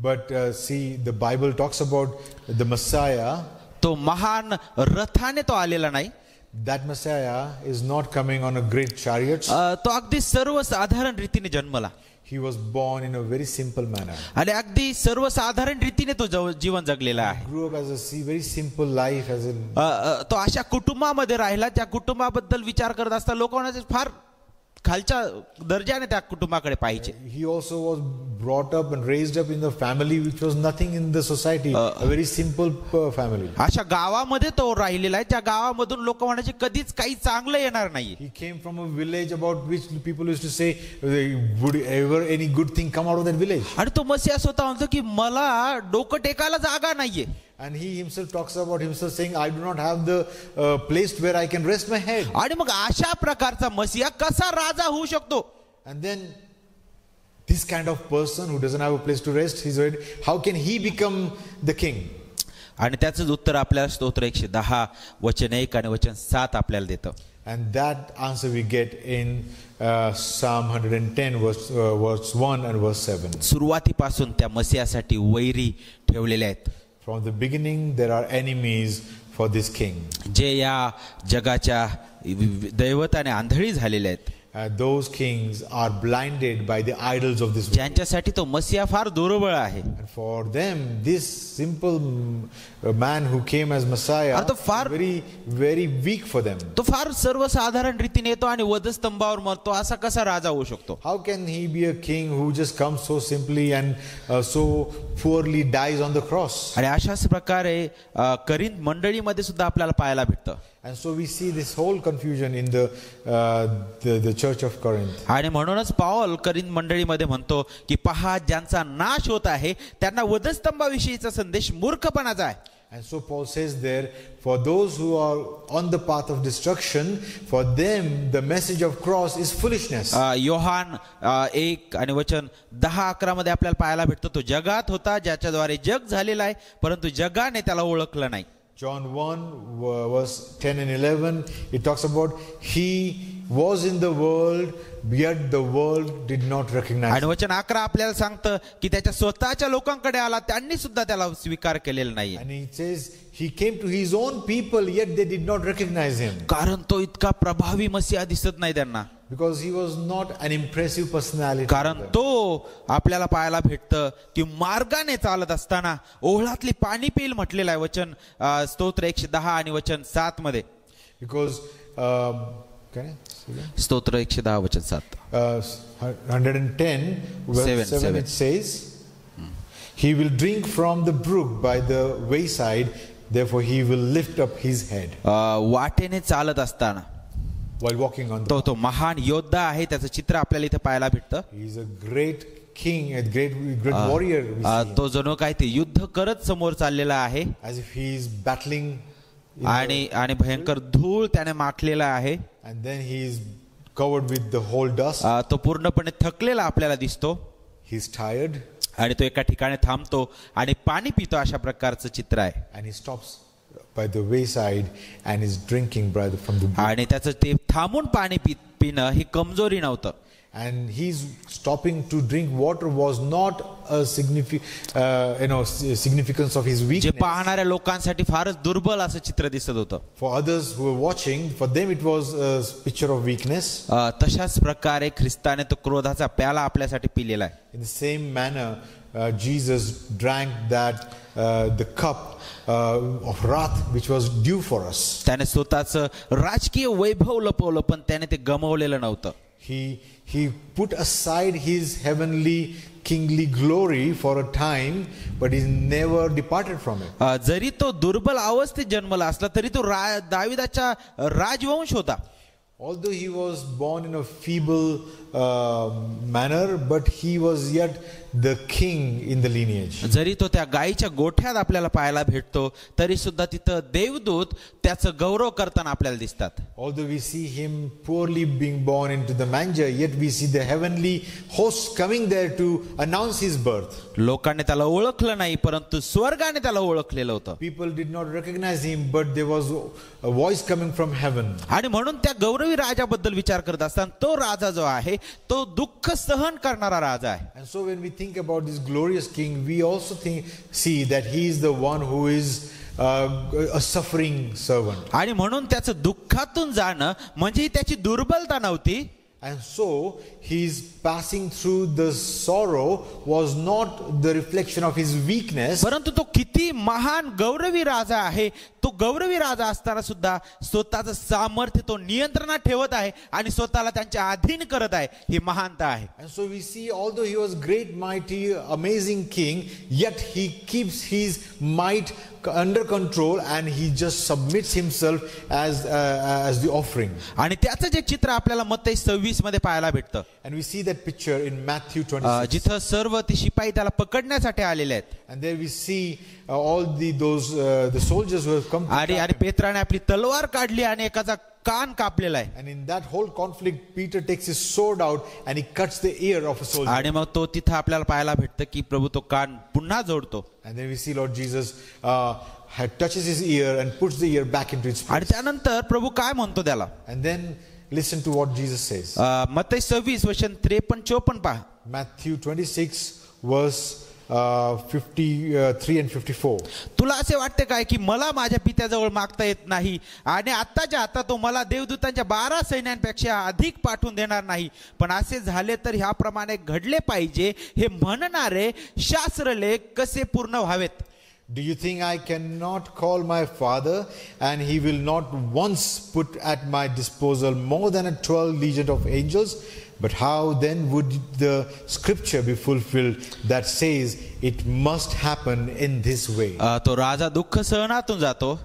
Speaker 2: But see, the Bible talks about the Messiah.
Speaker 1: तो महान रथाने तो आलेला नाही.
Speaker 2: That Messiah is not coming on a great chariot.
Speaker 1: तो अगदी सर्वसाधारण रीतीने जन्मला
Speaker 2: He was born in a very simple manner.
Speaker 1: आणि अगदी सर्वसाधारण रीतीने तो जीवन जगलेला आहे.
Speaker 2: Grew up as a very simple life as a
Speaker 1: तो अशा कुटुंबामध्ये राहिला. त्या कुटुंबाबद्दल विचार करत असता लोक म्हणायचे फार खालच्या दर्जाने त्या कुटुंबाकडे पाहिजे.
Speaker 2: He also was brought up and raised up in the family which was nothing in the society, a very simple family.
Speaker 1: अशा गावामध्ये तो राहिलेला आहे. त्या गावामधून लोक म्हणायचे कधीच काही चांगलं येणार नाही.
Speaker 2: He came from a village about which people used to say, would ever any good thing come out of that village?
Speaker 1: आणि तो मसीहा स्वतः म्हणतो की मला डोकं टेकायला जागा नाहीये.
Speaker 2: And he himself talks about himself saying, I do not have the place where I can rest my head.
Speaker 1: आणि मग अशा प्रकारचा मसीहा कसा राजा होऊ शकतो?
Speaker 2: And then this kind of person who doesn't have a place to rest his head, how can he become the king?
Speaker 1: आणि त्याचं उत्तर आपल्याला स्तोत्र 110 वचन 1 आणि वचन 7 आपल्याला देतं.
Speaker 2: And that answer we get in Psalm 110 verse 1 and verse 7.
Speaker 1: सुरुवातीपासून त्या मसीहासाठी वैरी ठेवलेले आहेत.
Speaker 2: From the beginning there are enemies for this king.
Speaker 1: जे या जगाच्या दैवताने आंधळी झालेले आहेत.
Speaker 2: Those kings are blinded by the idols of this world.
Speaker 1: ज्यांच्यासाठी तो मसीहा फार दुर्बळ आहे.
Speaker 2: And for them, this simple man who came as Messiah very, very weak for them.
Speaker 1: तो फार सर्वसाधारण रीतीने येतो आणि वधस्तंभावर मरतो. असा कसा राजा होऊ शकतो?
Speaker 2: How can he be a king who just comes so simply and so poorly dies on the cross?
Speaker 1: आणि अशाच प्रकारे करिंथ मंडळीमध्ये सुद्धा आपल्याला पाहायला भेटतं.
Speaker 2: And so we see this whole confusion in the church of Corinth.
Speaker 1: आणि म्हणूनच पाऊल करिंथ मंडळीमध्ये म्हणतो की पहा ज्यांचा नाश होत आहे त्यांना वधस्तंभाविषयीचा संदेश मूर्खपणाचा आहे.
Speaker 2: And so Paul says there, for those who are on the path of destruction, for them the message of cross is foolishness.
Speaker 1: Yohan 1 आणि वचन 10-11 मध्ये आपल्याला पाहायला भेटतो तो जगात होता ज्याच्याद्वारे जग झालेला आहे परंतु जगाने त्याला ओळखलं नाही.
Speaker 2: John 1 verse 10 and 11, it talks about he was in the world yet the world did not recognize.
Speaker 1: आणि वचन 11 आपल्याला सांगतं की त्याच्या स्वतःच्या लोकांकडे आला त्यांनी सुद्धा त्याला स्वीकार केलेला नाही.
Speaker 2: And it says he came to his own people yet they did not recognize him.
Speaker 1: कारण तो इतका प्रभावी मसीहा दिसत नाही त्यांना.
Speaker 2: Because he was not an impressive personality.
Speaker 1: कारण तो आपल्याला पाहायला भेटतं की मार्गाने चालत असताना ओहळातली पाणी पिल म्हटलेलं आहे वचन स्तोत्र 110 आणि वचन 7 मध्ये.
Speaker 2: Because
Speaker 1: स्तोत्र 110 वचन 7
Speaker 2: 110 verse 7 it says he will drink from the brook by the wayside therefore he will lift up his head.
Speaker 1: वाटेने चालत असताना
Speaker 2: while walking on the
Speaker 1: तो महान योद्धा आहे. त्याचं चित्र आपल्याला इथे पाहायला भेटतं.
Speaker 2: he is a great king, a great warrior.
Speaker 1: तो जणू काय ते युद्ध करत समोर चाललेला आहे
Speaker 2: as if he is battling
Speaker 1: आणि भयंकर धूळ त्याने माखलेला आहे.
Speaker 2: and then he is covered with the whole dust.
Speaker 1: तो पूर्णपणे थकलेला आपल्याला दिसतो.
Speaker 2: he is tired
Speaker 1: आणि तो एका ठिकाणी थांबतो आणि पाणी पितो. अशा प्रकारचं चित्र आहे.
Speaker 2: and he stops by the wayside and is drinking from the brook.
Speaker 1: आणि त्याचं ते थांबून पाणी पिणं ही कमजोरी नव्हतं.
Speaker 2: and he's stopping to drink water was not a significance of his
Speaker 1: जे
Speaker 2: weakness.
Speaker 1: पाहणाऱ्या लोकांसाठी फारच दुर्बल असं चित्र दिसत होतं.
Speaker 2: For others who were watching, for them it was a picture of weakness.
Speaker 1: तशाच प्रकारे ख्रिस्ताने तो क्रोधाचा प्याला आपल्यासाठी पिलेला आहे.
Speaker 2: In the same manner, Jesus drank the cup of wrath which was due for us.
Speaker 1: त्याने स्वतःचं राजकीय वैभव लपवलं पण त्याने ते गमावलेलं नव्हतं.
Speaker 2: He put aside his heavenly kingly glory for a time, but he never departed from it.
Speaker 1: जरी तो दुर्बल अवस्थेत जन्मला असला तरी तो दाविदाचा राजवंश होता.
Speaker 2: Although he was born in a feeble manner, but he was yet the king in the lineage.
Speaker 1: जरी तो त्या गायीच्या गोठ्यात आपल्याला पाहायला भेटतो तरी सुद्धा तिथं देवदूत त्याचं गौरव करताना आपल्याला दिसतात.
Speaker 2: Although we see him poorly being born into the manger, yet we see the heavenly hosts coming there to announce his birth.
Speaker 1: लोकांनी त्याला ओळखलं नाही परंतु स्वर्गाने त्याला ओळखलेलं होतं.
Speaker 2: People did not recognize him, but there was a voice coming from heaven.
Speaker 1: आणि म्हणून त्या गौरवी राजाबद्दल विचार करत असताना तो राजा जो आहे तो दुःख सहन करणारा राजा आहे.
Speaker 2: And so when we think about this glorious king, we also see that he is the one who is a suffering servant.
Speaker 1: आणि म्हणून त्याचं दुःखातून जाणं म्हणजे ही त्याची दुर्बलता नव्हती.
Speaker 2: And so his passing through the sorrow was not the reflection of his weakness.
Speaker 1: परंतु तो किती महान गौरवी राजा आहे. तो गौरवी राजा असताना सुद्धा स्वतःचं सामर्थ्य तो नियंत्रणात ठेवत आहे आणि स्वतःला त्यांच्या अधीन करत आहे. ही महानता आहे.
Speaker 2: And so we see, although he was great, mighty, amazing king, yet he keeps his might under control and he just submits himself as the offering.
Speaker 1: आणि त्याचं जे चित्र आपल्याला मत्ती 26 मध्ये पाहायला भेटतं.
Speaker 2: And we see that picture in Matthew 26.
Speaker 1: जिथं सर्व ती शिपाई त्याला पकडण्यासाठी आलेले आहेत.
Speaker 2: And there we see all the soldiers who have come to
Speaker 1: आणि पेत्राने आपली तलवार काढली आणि एकाचा कान कापलेला आहे.
Speaker 2: And in that whole conflict, Peter takes his sword out and he cuts the ear of a soldier.
Speaker 1: आणि मग तो तिथं आपल्याला पाहायला भेटतं की प्रभू तो कान पुन्हा जोडतो.
Speaker 2: And then we see Lord Jesus touches his ear and puts the ear back into its
Speaker 1: आणि
Speaker 2: place.
Speaker 1: त्यानंतर प्रभू काय म्हणतो त्याला.
Speaker 2: And then listen to what Jesus says.
Speaker 1: मत्ती 26 वचन 53-54 पहा.
Speaker 2: Matthew 26 verse 53 and 54.
Speaker 1: तुला असे वाटते काय की मला माझ्या पित्याजवळ मागता येत नाही आणि आत्ताच्या आता तो मला देवदूतांच्या 12 सैन्यांपेक्षा अधिक पाठवून देणार नाही. पण असे झाले तर ह्याप्रमाणे घडले पाहिजे हे म्हणणारे शास्त्रलेख कसे पूर्ण व्हावेत.
Speaker 2: Do you think I cannot call my Father and he will not once put at my disposal more than 12 legion of angels? But how then would the scripture be fulfilled that says it must happen in this way?
Speaker 1: तो राजा दुःख सहनातून जातो.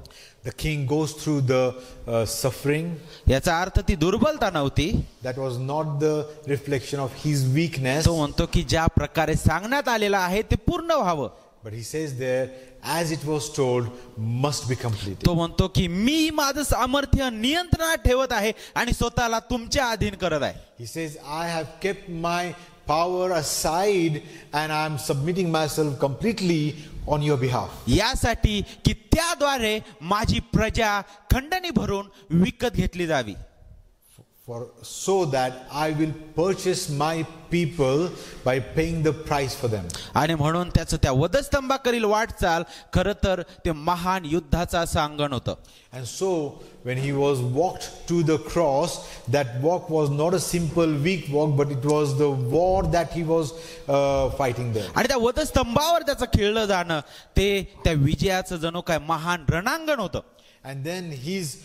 Speaker 2: The king goes through the suffering.
Speaker 1: याचा अर्थ ती दुर्बलता नव्हती.
Speaker 2: That was not the reflection of his weakness.
Speaker 1: तो म्हणतो की ज्या प्रकारे सांगण्यात आलेलं आहे ते पूर्ण व्हावं.
Speaker 2: But he says there, as it was told, must be completed.
Speaker 1: तो म्हणतो की मी माझं सामर्थ्य नियंत्रणात ठेवत आहे आणि स्वतःला तुमच्या अधीन करत आहे.
Speaker 2: He says, I have kept my power aside and I am submitting myself completely on your behalf.
Speaker 1: यासाठी की त्याद्वारे माझी प्रजा खंडणी भरून विकत घेतली जावी.
Speaker 2: So that I will purchase my people by paying the price for them.
Speaker 1: आणि म्हणून त्याचं त्या वधस्तंभाकडील वाटचाल खरं तर ते महान युद्धाचा सांगण होतं.
Speaker 2: And so when he was walked to the cross, that walk was not a simple weak walk, but it was the war that he was fighting there.
Speaker 1: आणि त्या वधस्तंभावर त्याचं खेळलं जाणं ते त्या विजयाचं जणू काय महान रणांगण होतं.
Speaker 2: And then his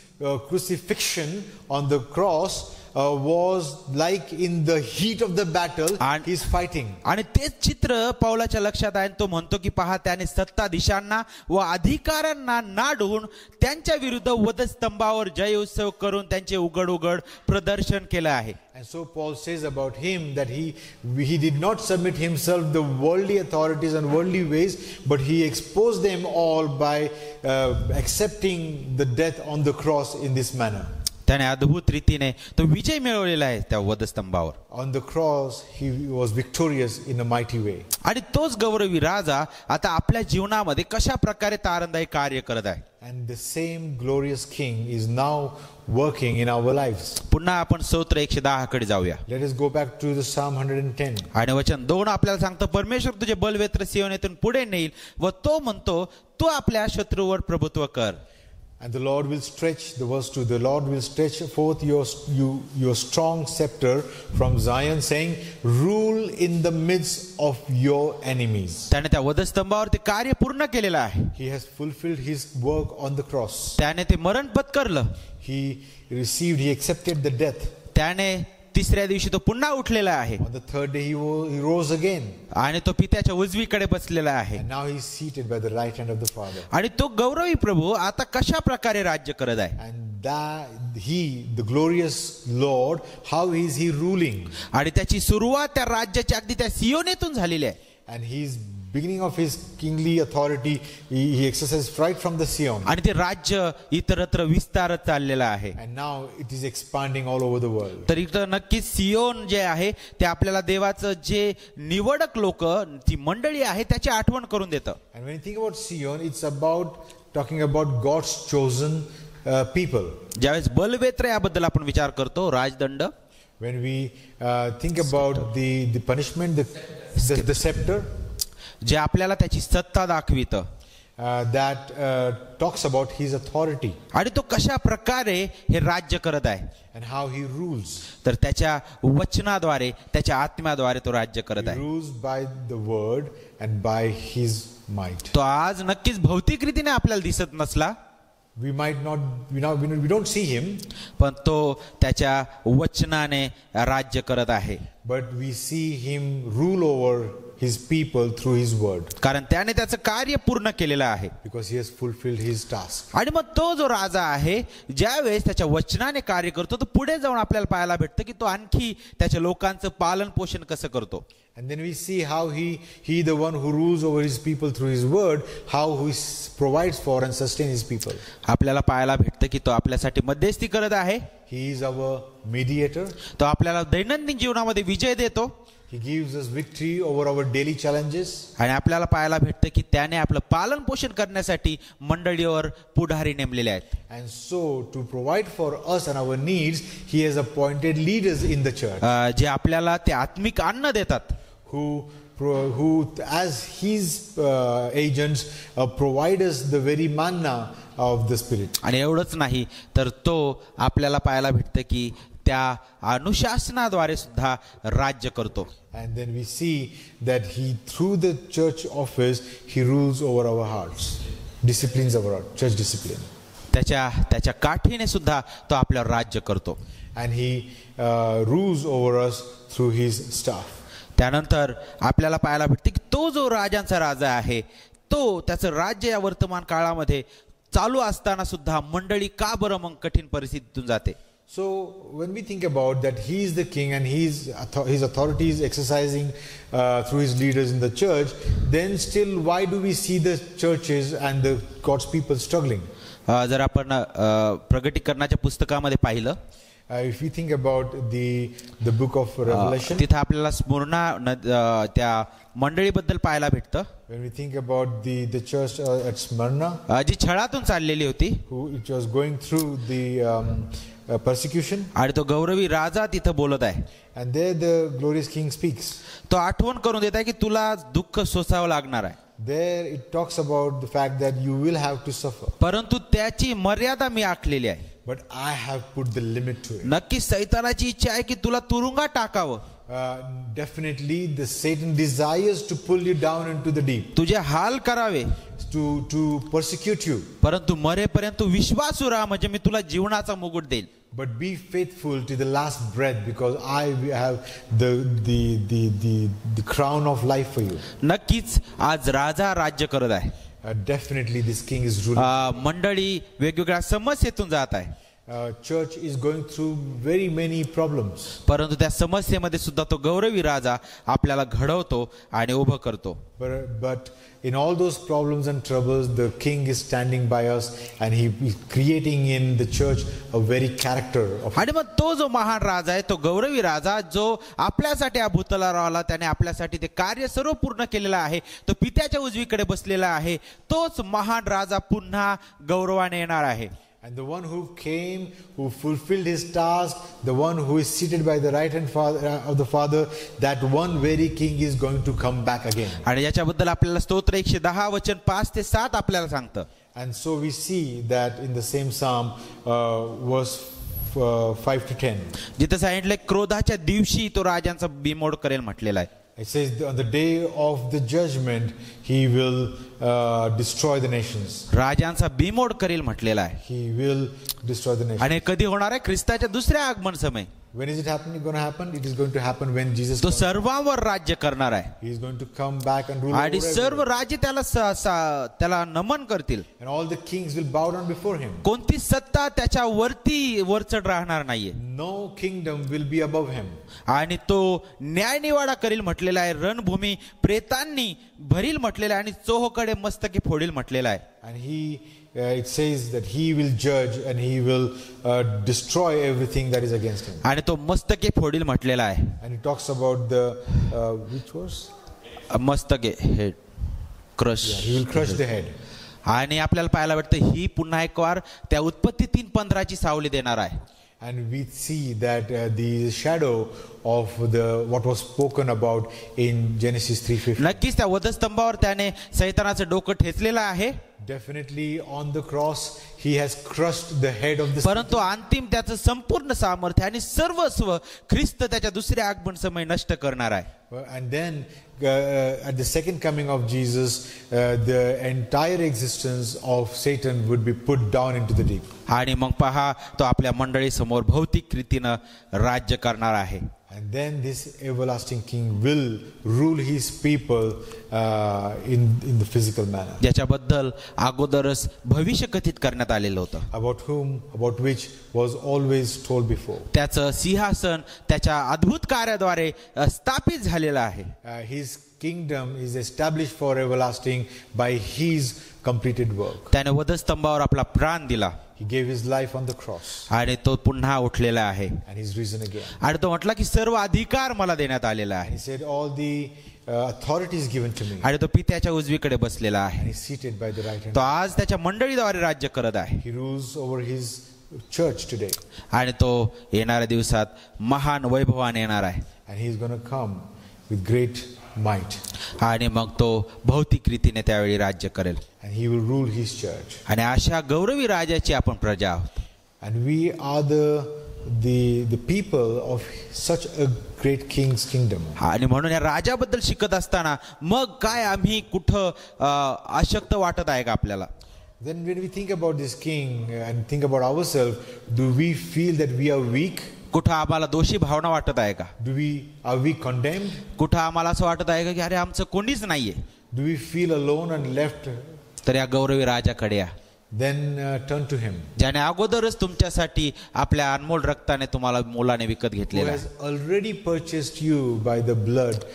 Speaker 2: crucifixion on the cross was like in the heat of the battle he's fighting.
Speaker 1: आणि तेच चित्र पौलाच्या लक्षात आहे. तो म्हणतो की पहा त्याने सत्ताधीशांना व अधिकाऱ्यांना नाडून त्यांच्या विरुद्ध वधस्तंभावर जय उत्सव करून त्यांचे उघड उघड प्रदर्शन केलं आहे.
Speaker 2: And so Paul says about him that he did not submit himself to the worldly authorities and worldly ways, but he exposed them all by accepting the death on the cross in this manner.
Speaker 1: त्याने अद्भुत रीतीने तो विजय मिळवलेला आहे त्या वधस्तंभावर.
Speaker 2: On the cross he was victorious in a mighty way.
Speaker 1: आणि तोच गौरवी राजा आता आपल्या जीवनामध्ये कशा प्रकारे तारंदायी कार्य करत आहे.
Speaker 2: And the same glorious king is now working in our lives.
Speaker 1: पुन्हा आपण स्तोत्र 110 कडे जाऊया.
Speaker 2: Let us go back to the Psalm 110.
Speaker 1: आणि वचन 2 आपल्याला सांगतो परमेश्वर तुझे बलवेत्र सियोनेतून पुढे नेईल व तो म्हणतो तू आपल्या शत्रूवर प्रभुत्व कर.
Speaker 2: And the Lord will stretch, the verse 2, the Lord will stretch forth your strong scepter from Zion, saying, rule in the midst of your enemies.
Speaker 1: त्याने त्या वधस्तंभावर ते कार्य पूर्ण केलेलं आहे.
Speaker 2: He has fulfilled his work on the cross.
Speaker 1: त्याने ते मरण पत्करलं.
Speaker 2: He accepted the death.
Speaker 1: त्याने तिसऱ्या दिवशी तो पुन्हा उठलेला आहे.
Speaker 2: On the third day he rose again.
Speaker 1: आणि तो पित्याच्या उजवीकडे बसलेला आहे.
Speaker 2: And now he is seated by the right hand of the Father.
Speaker 1: आणि तो गौरवी प्रभू आता कशा प्रकारे राज्य करत आहे.
Speaker 2: And the glorious Lord, how is he ruling?
Speaker 1: आणि त्याची सुरुवात त्या राज्याच्या अगदी त्या सियोनेतून झालेली आहे.
Speaker 2: And he's beginning of his kingly authority he exercised right from the Sion.
Speaker 1: आणि ते राज्य इतरत्र विस्तारत चाललेलं आहे.
Speaker 2: And now it is expanding all over the world.
Speaker 1: तर इथं नक्की सियोन जे आहे ते आपल्याला देवाचं जे निवडक लोक ती मंडळी आहे त्याची आठवण करून देतं.
Speaker 2: And when you think about Sion, it's talking about God's chosen people.
Speaker 1: ज्यावेळेस बलवेत्र याबद्दल आपण विचार करतो राजदंड.
Speaker 2: When we think about the punishment, the scepter,
Speaker 1: जे आपल्याला त्याची सत्ता दाखवितं
Speaker 2: that talks about his authority
Speaker 1: आणि तो कशा प्रकारे हे राज्य करत आहे
Speaker 2: and how he rules.
Speaker 1: तर त्याच्या वचनाद्वारे त्याच्या आत्म्याद्वारे तो राज्य करत
Speaker 2: He
Speaker 1: आहे.
Speaker 2: rules by the word and by his might.
Speaker 1: तो आज नक्कीच भौतिक रीतीने आपल्याला दिसत नसला,
Speaker 2: We might not, we don't see him,
Speaker 1: पण तो त्याच्या वचनाने राज्य करत आहे.
Speaker 2: but we see him rule over his people through his word,
Speaker 1: कारण त्याने त्याचं कार्य पूर्ण केलेलं आहे.
Speaker 2: because he has fulfilled his task.
Speaker 1: आणि मग तो जो राजा आहे ज्या वेळेस त्याच्या वचनाने कार्य करतो तर पुढे जाऊन आपल्याला पाहायला भेटतं की तो आणखी त्याच्या लोकांचं पालन पोषण कसं करतो.
Speaker 2: And then we see how he the one who rules over his people through his word, how he provides for and sustains his people.
Speaker 1: आपल्याला पाहायला भेटतं की तो आपल्यासाठी मध्यस्थी करत आहे.
Speaker 2: He is our mediator.
Speaker 1: तो आपल्याला दैनंदिन जीवनामध्ये विजय देतो
Speaker 2: He gives us victory over our daily challenges.
Speaker 1: आणि आपल्याला पाहायला भेटतं की त्याने आपलं पालन पोषण करण्यासाठी मंडळीवर पुढारी नेमलेले आहेत.
Speaker 2: And so to provide for us and our needs, he has appointed leaders in the church
Speaker 1: जे आपल्याला ते आत्मिक अन्न देतात,
Speaker 2: who as his agents provide us the very manna of the spirit.
Speaker 1: आणि एवढंच नाही तर तो आपल्याला पाहायला भेटतं की त्या अनुशासनाद्वारे सुद्धा राज्य करतो.
Speaker 2: And then we see that he through the church office he rules over our hearts, disciplines our heart, church discipline.
Speaker 1: त्याच्या काठीने सुद्धा तो आपल्यावर राज्य करतो.
Speaker 2: And he rules over us through his staff.
Speaker 1: त्यानंतर आपल्याला पाहायला भेटते की तो जो राजांचा राजा आहे तो त्याचं राज्य या वर्तमान काळामध्ये चालू असताना सुद्धा मंडळी का बरं मग कठीण परिस्थितीतून जाते.
Speaker 2: So when we think about that he is the king and his authority is exercising through his leaders in the church, then still why do we see the churches and the God's people struggling?
Speaker 1: जर आपण प्रगटीकरणाच्या पुस्तकामध्ये पाहिलं,
Speaker 2: if we think about the book of Revelation,
Speaker 1: तिथं आपल्याला स्मुर्ना त्या मंडळीबद्दल पाहायला भेटतं.
Speaker 2: when we think about the church at Smyrna,
Speaker 1: जी छळातून चाललेली होती
Speaker 2: who it was going through the persecution,
Speaker 1: आणि तो गौरवी राजा तिथं बोलत आहे.
Speaker 2: and there the glorious king speaks.
Speaker 1: तो आठवण करून देत आहे की तुला दुःख सोसावं लागणार आहे,
Speaker 2: There it talks about the fact that you will have to suffer,
Speaker 1: परंतु त्याची मर्यादा मी आखलेली आहे.
Speaker 2: but I have put the limit to it.
Speaker 1: नक्की सैतानाची इच्छा आहे की तुला तुरुंगात टाकावं.
Speaker 2: Definitely the Satan desires to pull you down into the deep,
Speaker 1: तुझे हाल करावे,
Speaker 2: to persecute you,
Speaker 1: परंतु मरेपर्यंत विश्वासू राहा म्हणजे मी तुला जीवनाचा मुकुट देईल.
Speaker 2: but be faithful to the last breath, because I have the crown of life for you.
Speaker 1: नक्कीच आज राजा राज्य करत आहे.
Speaker 2: Definitely this king is ruling.
Speaker 1: मंडळी वेगवेगळ्या समस्येतून जात आहे,
Speaker 2: Church is going through very many problems,
Speaker 1: परंतु त्या समस्येमध्ये सुद्धा तो गौरवी राजा आपल्याला घडवतो आणि उभं करतो.
Speaker 2: but in all those problems and troubles the king is standing by us and he is creating in the church a very character of.
Speaker 1: आणि मग तो जो महान राजा आहे, तो गौरवी राजा जो आपल्यासाठी या भूतलावर आला, त्याने आपल्यासाठी ते कार्य सर्व पूर्ण केलेलं आहे, तो पित्याच्या उजवीकडे बसलेला आहे, तोच महान राजा पुन्हा गौरवाने येणार आहे.
Speaker 2: And the one who came, who fulfilled his task, the one who is seated by the right hand of the Father, that one very king is going to come back again.
Speaker 1: आणि याच्याबद्दल आपल्याला स्तोत्र 110 वचन 5 ते 7 आपल्याला सांगतं.
Speaker 2: And so we see that in the same psalm, verse 5 to 10.
Speaker 1: जिथं सांगितलंय क्रोधाच्या दिवशी तो राजांचा बिमोड करेल म्हटलेला आहे.
Speaker 2: It says on the day of the judgment he will destroy the nations.
Speaker 1: राजांचा बिमोड करेल म्हटलेला आहे.
Speaker 2: He will destroy the nations.
Speaker 1: आणि कधी होणार आहे? ख्रिस्ताच्या दुसऱ्या आगमन समय.
Speaker 2: When is it going to happen? It is going to happen when Jesus
Speaker 1: तो
Speaker 2: comes.
Speaker 1: सर्वांवर राज्य करणार आहे
Speaker 2: He is going to come back and rule over
Speaker 1: आणि सर्व
Speaker 2: everyone.
Speaker 1: राज्य त्याला नमन करतील.
Speaker 2: And all the kings will bow down before him.
Speaker 1: कोणती सत्ता त्याच्या वरचढ राहणार नाहीये.
Speaker 2: No kingdom will be above him.
Speaker 1: आणि तो न्यायनिवाडा करील म्हटलेला आहे, रणभूमी प्रेतांनी भरील म्हटलेला आहे आणि चोहोकडे मस्तके फोडील म्हटलेला आहे.
Speaker 2: And it says that he will judge and he will destroy everything that is against him.
Speaker 1: आणि तो मस्तके फोडील म्हटलेला आहे.
Speaker 2: And it talks about the which verse?
Speaker 1: मस्तके head crush.
Speaker 2: He will crush the head.
Speaker 1: आणि आपल्याला पाहायला वाटतं ही पुन्हा एक वार त्या उत्पत्ती 3:15 ची सावली देणार आहे.
Speaker 2: And we see that the shadow of what was spoken about in Genesis 3:15.
Speaker 1: नक्कीच त्या वधस्तंभावर त्याने सैतानाचं डोकं ठेचलेलं आहे.
Speaker 2: Definitely on the cross he has crushed the head of the
Speaker 1: परंतु अंतिम त्याचं संपूर्ण सामर्थ्य आणि सर्वस्व ख्रिस्त त्याच्या दुसऱ्या आगमन समय नष्ट करणार आहे.
Speaker 2: And then at the second coming of Jesus, the entire existence of Satan would be put down into the deep.
Speaker 1: आणि मग पहा तो आपल्या मंडळी समोर भौतिक रीतीनं राज्य करणार आहे.
Speaker 2: And then this everlasting king will rule his people in the physical manner.
Speaker 1: ज्याच्याबद्दल अगोदरच भविष्य कथित करण्यात आलेलं होतं.
Speaker 2: About which was always told before.
Speaker 1: त्याचं सिंहासन त्याच्या अद्भुत कार्याद्वारे स्थापित झालेलं आहे.
Speaker 2: His kingdom is established for everlasting by his completed work.
Speaker 1: त्याने वधस्तंभावर आपला प्राण दिला.
Speaker 2: He gave his life on the cross.
Speaker 1: आणि तो पुन्हा उठलेला आहे.
Speaker 2: And he's risen again.
Speaker 1: आणि तो म्हटला की सर्व अधिकार मला देण्यात आलेला आहे.
Speaker 2: He said all the authority is given to me.
Speaker 1: आणि तो पित्याच्या उजवीकडे बसलेला आहे.
Speaker 2: And he's seated by the right hand.
Speaker 1: तो आज त्याच्या मंडळीद्वारे राज्य करत आहे.
Speaker 2: He rules over his church today.
Speaker 1: आणि तो येणाऱ्या दिवसात महान वैभवाने येणार आहे.
Speaker 2: And he's going to come with great might.
Speaker 1: आणि मग तो भौतिक रीतीने त्यावेळी राज्य करेल.
Speaker 2: And he will rule his church.
Speaker 1: आणि अशा गौरवी राजाची आपण प्रजा आहोत.
Speaker 2: And we are the people of such a great king's kingdom.
Speaker 1: आणि म्हणून या राजाबद्दल शिकत असताना मग काय आम्ही कुठं अशक्त वाटत आहे का आपल्याला?
Speaker 2: Then when we think about this king and think about ourselves, do we feel that we are weak?
Speaker 1: कुठं आम्हाला दोषी भावना वाटत आहे का?
Speaker 2: Are we condemned?
Speaker 1: कुठं आम्हाला असं वाटत आहे का की अरे आमचं कोणीच नाहीये?
Speaker 2: Do we feel alone and left?
Speaker 1: तर या गौरवी राजाकडे या.
Speaker 2: Then turn to him.
Speaker 1: ज्याने अगोदरच तुमच्यासाठी आपल्या अनमोल रक्ताने तुम्हाला मोलाने विकत
Speaker 2: Who
Speaker 1: घेतलेला
Speaker 2: has
Speaker 1: आहे.
Speaker 2: already purchased you by the blood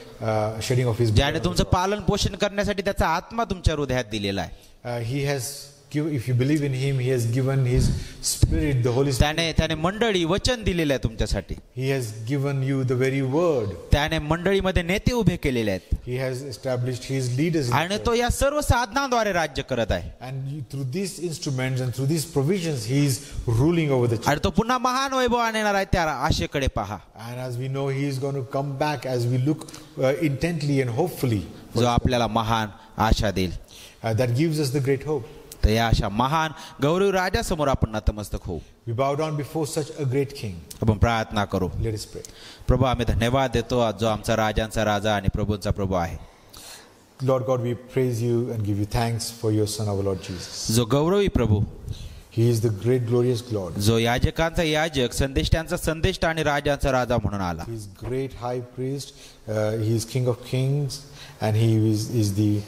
Speaker 2: shedding of his
Speaker 1: ज्याने
Speaker 2: blood.
Speaker 1: तुमचं पालन पोषण करण्यासाठी त्याचा आत्मा तुमच्या हृदयात दिलेला आहे.
Speaker 2: He has if you believe in him, he has given his spirit, the Holy Spirit.
Speaker 1: त्याने मंडळी वचन दिलेले आहे तुमच्यासाठी.
Speaker 2: He has given you the very word.
Speaker 1: त्याने मंडळीमध्ये नेते उभे केलेले आहेत.
Speaker 2: He has established his leaders.
Speaker 1: आणि तो या सर्व साधनांद्वारे राज्य करत आहे.
Speaker 2: And through these instruments and through these provisions, he is ruling over the church.
Speaker 1: आणि तो पुन्हा महान वैभवाने येणार आहे. त्या आशेकडे पहा.
Speaker 2: And as we know, he is going to come back as we look intently and hopefully.
Speaker 1: जो आपल्याला महान आशा देईल.
Speaker 2: That gives us the great hope.
Speaker 1: तर या अशा महान गौरव राजासमोर आपण नतमस्तक होऊ.
Speaker 2: We bow down before such a great king.
Speaker 1: आपण प्रार्थना करू.
Speaker 2: Let us pray.
Speaker 1: प्रभू आम्ही धन्यवाद देतो जो आमचा राजांचा राजा आणि प्रभूंचा प्रभू आहे.
Speaker 2: Lord God, we praise you and give you thanks for your son, our Lord Jesus.
Speaker 1: जो गौरवी प्रभू,
Speaker 2: He is the great glorious Lord.
Speaker 1: जो याजकांचा याजक, संदेष्टांचा संदेष्टा आणि राजांचा राजा म्हणून आला.
Speaker 2: He is great high priest. He is king of kings. And he is the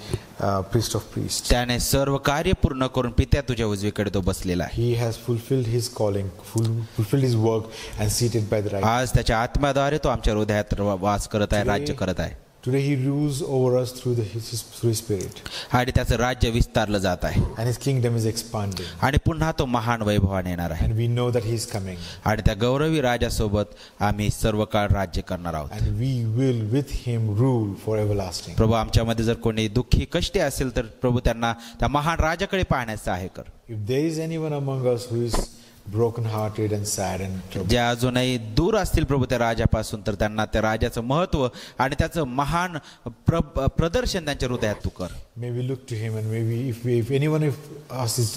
Speaker 2: priest of priests.
Speaker 1: त्याने सर्व कार्य पूर्ण करून पित्या तुझ्या उजवीकडे तो बसलेला आहे.
Speaker 2: He has fulfilled his calling, fulfilled his work and seated by the right.
Speaker 1: आज त्याच्या आत्म्याद्वारे तो आमच्या हृदयात वास करत आहे, राज्य करत आहे.
Speaker 2: Today he rules over us through his spirit.
Speaker 1: आणि त्याचं राज्य विस्तारलं जात आहे.
Speaker 2: And his kingdom is expanding.
Speaker 1: आणि पुन्हा तो महान वैभवाने येणार आहे.
Speaker 2: And we know that he is coming.
Speaker 1: आणि त्या गौरवी राजासोबत आम्ही सर्व काळ राज्य करणार आहोत.
Speaker 2: And we will with him rule for everlasting.
Speaker 1: प्रभू आमच्यामध्ये जर कोणी दुःखी कष्टी असेल तर प्रभू त्यांना त्या महान राजाकडे पाहण्याचं आहे कर.
Speaker 2: If there is anyone among us who is broken hearted and sad and troubled,
Speaker 1: जे अजूनही दूर असतील प्रभू त्या राजापासून तर त्यांना त्या राजाचं महत्व आणि त्याचं महान प्रदर्शन त्यांच्या हृदयात तू कर.
Speaker 2: may we look to him and maybe if anyone of us is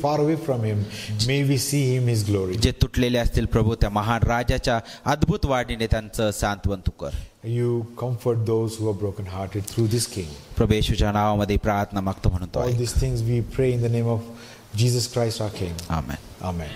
Speaker 2: far away from him, may we see him his glory.
Speaker 1: जे तुटलेले असतील प्रभू त्या महान राजाच्या अद्भुत वाढीने त्यांचं सांत्वन तू कर.
Speaker 2: You comfort those who are broken hearted through this king.
Speaker 1: प्रभू येशूच्या नावामध्ये प्रार्थना मागतो म्हणतो.
Speaker 2: All these things we pray in the name of Jesus Christ our King.
Speaker 1: Amen.
Speaker 2: Amen.